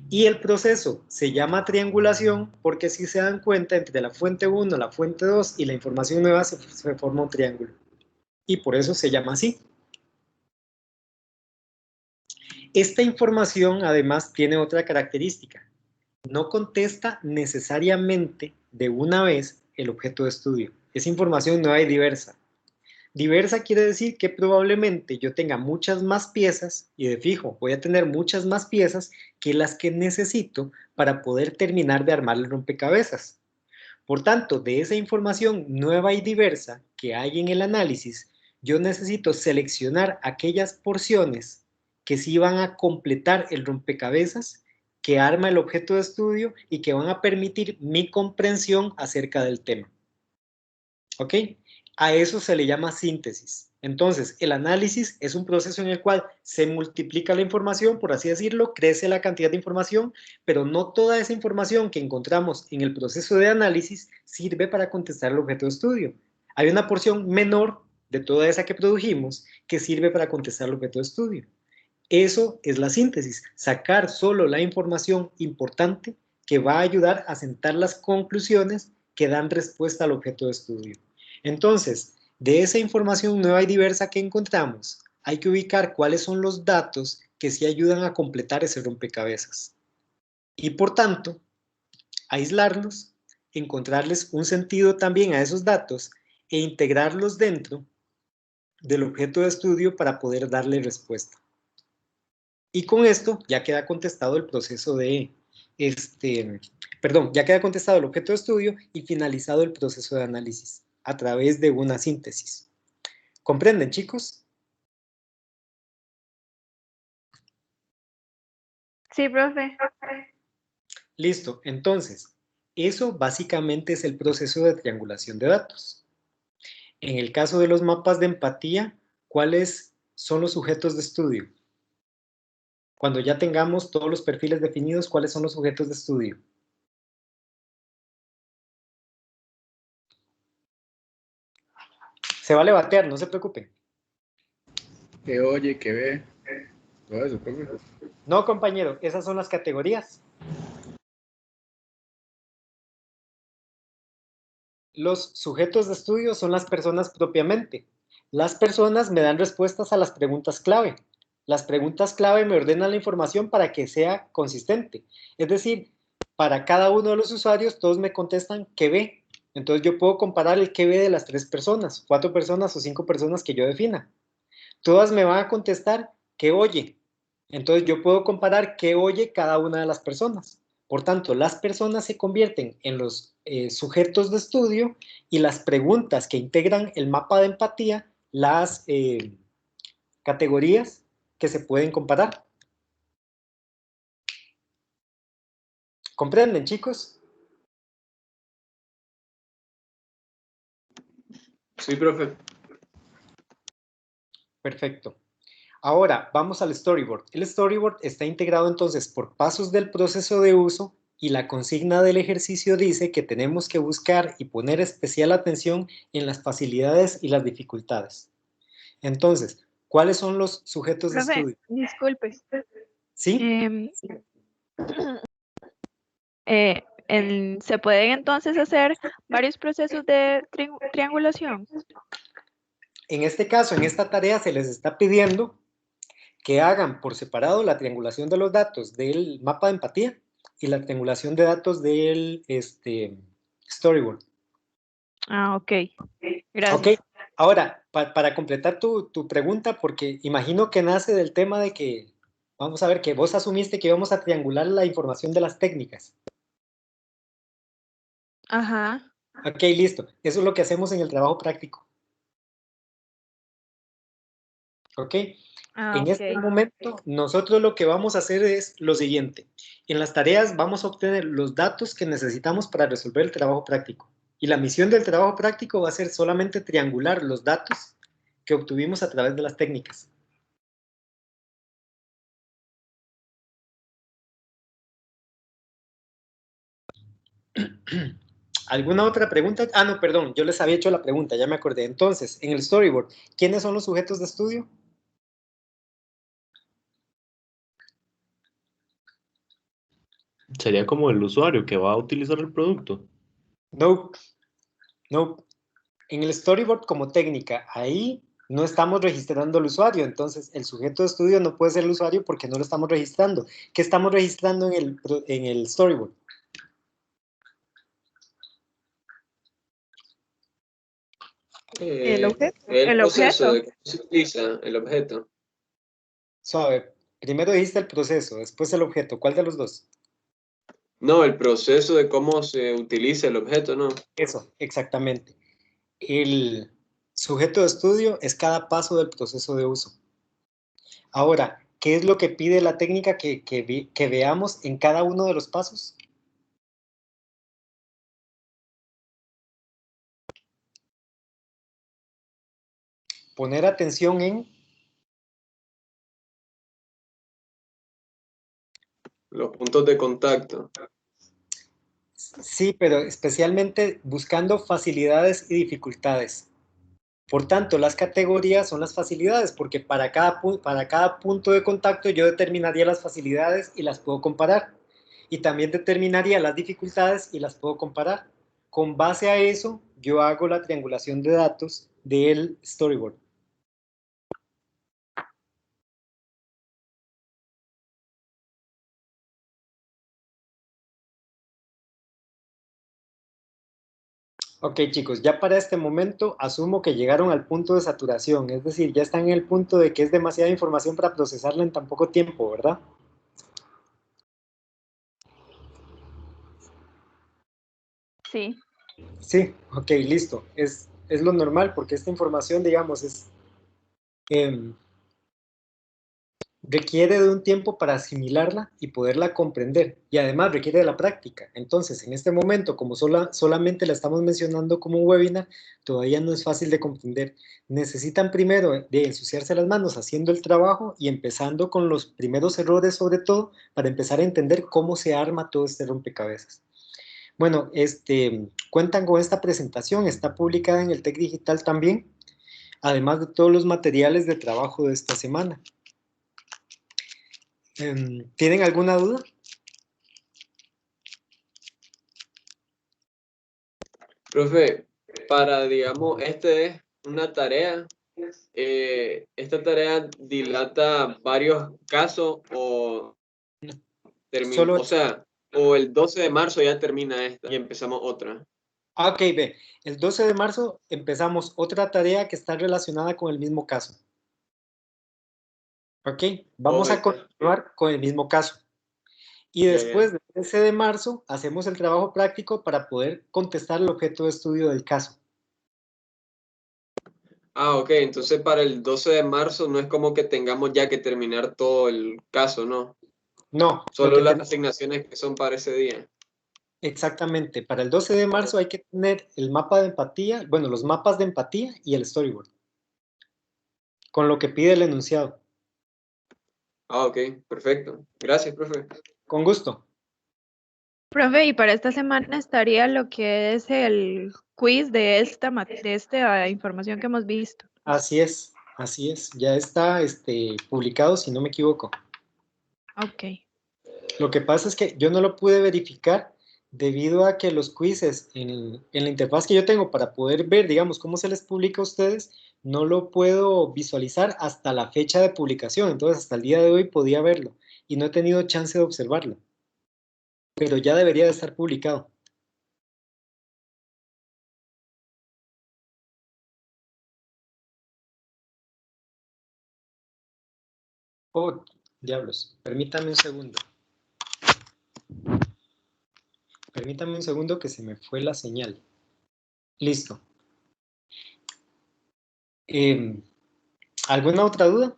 Y el proceso se llama triangulación porque si se dan cuenta, entre la fuente 1, la fuente 2 y la información nueva se forma un triángulo. Y por eso se llama así. Esta información además tiene otra característica. No contesta necesariamente de una vez el objeto de estudio. Es información nueva y diversa. Diversa quiere decir que probablemente yo tenga muchas más piezas, y de fijo voy a tener muchas más piezas que las que necesito para poder terminar de armar el rompecabezas. Por tanto, de esa información nueva y diversa que hay en el análisis, yo necesito seleccionar aquellas porciones que sí van a completar el rompecabezas que arma el objeto de estudio y que van a permitir mi comprensión acerca del tema. ¿Ok? A eso se le llama síntesis. Entonces, el análisis es un proceso en el cual se multiplica la información, por así decirlo, crece la cantidad de información, pero no toda esa información que encontramos en el proceso de análisis sirve para contestar el objeto de estudio. Hay una porción menor de toda esa que produjimos que sirve para contestar el objeto de estudio. Eso es la síntesis, sacar solo la información importante que va a ayudar a sentar las conclusiones que dan respuesta al objeto de estudio. Entonces, de esa información nueva y diversa que encontramos, hay que ubicar cuáles son los datos que sí ayudan a completar ese rompecabezas. Y por tanto, aislarlos, encontrarles un sentido también a esos datos e integrarlos dentro del objeto de estudio para poder darle respuesta. Y con esto ya queda contestado el proceso de, ya queda contestado el objeto de estudio y finalizado el proceso de análisis a través de una síntesis. ¿Comprenden, chicos? Sí, profe. Listo, entonces, eso básicamente es el proceso de triangulación de datos. En el caso de los mapas de empatía, ¿cuáles son los sujetos de estudio? Cuando ya tengamos todos los perfiles definidos, ¿cuáles son los sujetos de estudio? Se vale batear, no se preocupen. Que oye, que ve. Todo eso, profe. No, compañero, esas son las categorías. Los sujetos de estudio son las personas propiamente. Las personas me dan respuestas a las preguntas clave. Las preguntas clave me ordenan la información para que sea consistente. Es decir, para cada uno de los usuarios, todos me contestan ¿qué ve? Entonces yo puedo comparar el qué ve de las 3 personas, 4 personas o 5 personas que yo defina. Todas me van a contestar ¿qué oye? Entonces yo puedo comparar qué oye cada una de las personas. Por tanto, las personas se convierten en los sujetos de estudio y las preguntas que integran el mapa de empatía, las categorías que se pueden comparar. ¿Comprenden, chicos? Sí, profe. Perfecto. Ahora, vamos al storyboard. El storyboard está integrado entonces por pasos del proceso de uso y la consigna del ejercicio dice que tenemos que buscar y poner especial atención en las facilidades y las dificultades. Entonces, ¿cuáles son los sujetos de Profe, estudio? disculpe. ¿Sí? ¿Se pueden entonces hacer varios procesos de triangulación? En este caso, en esta tarea se les está pidiendo que hagan por separado la triangulación de los datos del mapa de empatía y la triangulación de datos del storyboard. Ah, ok. Gracias. Ok, ahora, para completar tu pregunta, porque imagino que nace del tema de que, vamos a ver, que vos asumiste que íbamos a triangular la información de las técnicas. Ajá. Ok, listo. Eso es lo que hacemos en el trabajo práctico. Ok. En este momento, nosotros lo que vamos a hacer es lo siguiente. En las tareas vamos a obtener los datos que necesitamos para resolver el trabajo práctico. Y la misión del trabajo práctico va a ser solamente triangular los datos que obtuvimos a través de las técnicas. ¿Alguna otra pregunta? Ah, no, perdón, yo les había hecho la pregunta, ya me acordé. Entonces, en el storyboard, ¿quiénes son los sujetos de estudio? Sería como el usuario que va a utilizar el producto. No, no. En el storyboard como técnica, ahí no estamos registrando al usuario, entonces el sujeto de estudio no puede ser el usuario porque no lo estamos registrando. ¿Qué estamos registrando en el storyboard? El objeto. El proceso de cómo se utiliza el objeto. Suave, primero dijiste el proceso, después el objeto. ¿Cuál de los dos? No, el proceso de cómo se utiliza el objeto, ¿no? Eso, exactamente. El sujeto de estudio es cada paso del proceso de uso. Ahora, ¿qué es lo que pide la técnica que veamos en cada uno de los pasos? Poner atención en los puntos de contacto. Sí, pero especialmente buscando facilidades y dificultades. Por tanto, las categorías son las facilidades, porque para cada punto de contacto yo determinaría las facilidades y las puedo comparar. Y también determinaría las dificultades y las puedo comparar. Con base a eso, yo hago la triangulación de datos del storyboard. Ok, chicos, ya para este momento asumo que llegaron al punto de saturación, es decir, ya están en el punto de que es demasiada información para procesarla en tan poco tiempo, ¿verdad? Sí. Sí, ok, listo. Es lo normal porque esta información, digamos, requiere de un tiempo para asimilarla y poderla comprender, y además requiere de la práctica. Entonces, en este momento, como solamente la estamos mencionando como un webinar, todavía no es fácil de comprender. Necesitan primero de ensuciarse las manos haciendo el trabajo y empezando con los primeros errores, sobre todo, para empezar a entender cómo se arma todo este rompecabezas. Bueno, cuentan con esta presentación, está publicada en el TEC Digital también, además de todos los materiales de trabajo de esta semana. ¿Tienen alguna duda? Profe, para, digamos, es una tarea, esta tarea dilata varios casos o termina, o sea, o el 12 de marzo ya termina esta y empezamos otra. Ah, ok, ve. El 12 de marzo empezamos otra tarea que está relacionada con el mismo caso. Ok, vamos a continuar con el mismo caso. Y después del 13 de marzo hacemos el trabajo práctico para poder contestar el objeto de estudio del caso. Ah, ok, entonces para el 12 de marzo no es como que tengamos ya que terminar todo el caso, ¿no? No. Solo las asignaciones que son para ese día. Exactamente. Para el 12 de marzo hay que tener el mapa de empatía, bueno, los mapas de empatía y el storyboard, con lo que pide el enunciado. Ah, ok, perfecto. Gracias, profe. Con gusto. Profe, y para esta semana estaría lo que es el quiz de esta información que hemos visto. Así es. Ya está publicado, si no me equivoco. Ok. Lo que pasa es que yo no lo pude verificar debido a que los quizzes en la interfaz que yo tengo para poder ver, digamos, cómo se les publica a ustedes, no lo puedo visualizar hasta la fecha de publicación. Entonces, hasta el día de hoy podía verlo y no he tenido chance de observarlo. Pero ya debería de estar publicado. Oh, diablos. Permítame un segundo. Permítame un segundo que se me fue la señal. Listo. ¿Alguna otra duda?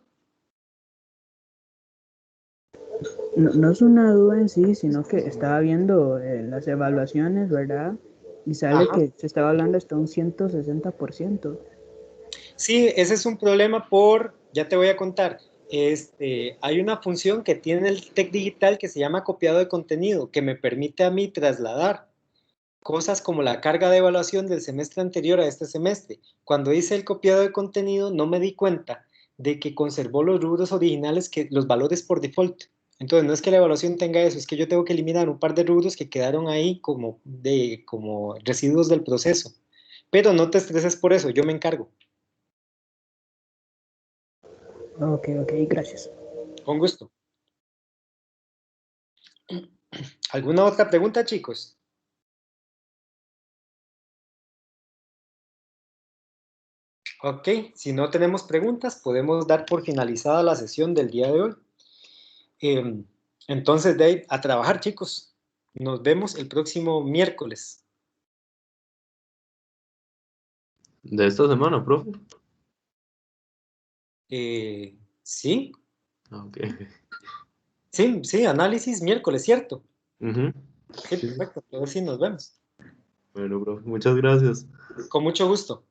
No es una duda en sí, sino que estaba viendo las evaluaciones, ¿verdad? Y sale que se estaba hablando hasta un 160%. Sí, ese es un problema ya te voy a contar, hay una función que tiene el TEC Digital que se llama copiado de contenido, que me permite a mí trasladar cosas como la carga de evaluación del semestre anterior a este semestre. Cuando hice el copiado de contenido no me di cuenta de que conservó los rubros originales, los valores por default. Entonces no es que la evaluación tenga eso, es que yo tengo que eliminar un par de rubros que quedaron ahí como residuos del proceso. Pero no te estreses por eso, yo me encargo. Ok, gracias. Con gusto. ¿Alguna otra pregunta, chicos? Ok, si no tenemos preguntas, podemos dar por finalizada la sesión del día de hoy. Entonces, Dave, a trabajar, chicos. Nos vemos el próximo miércoles. ¿De esta semana, profe? Sí. Ok. Sí, análisis miércoles, ¿cierto? Uh-huh. Sí, perfecto. A ver si nos vemos. Bueno, profe, muchas gracias. Con mucho gusto.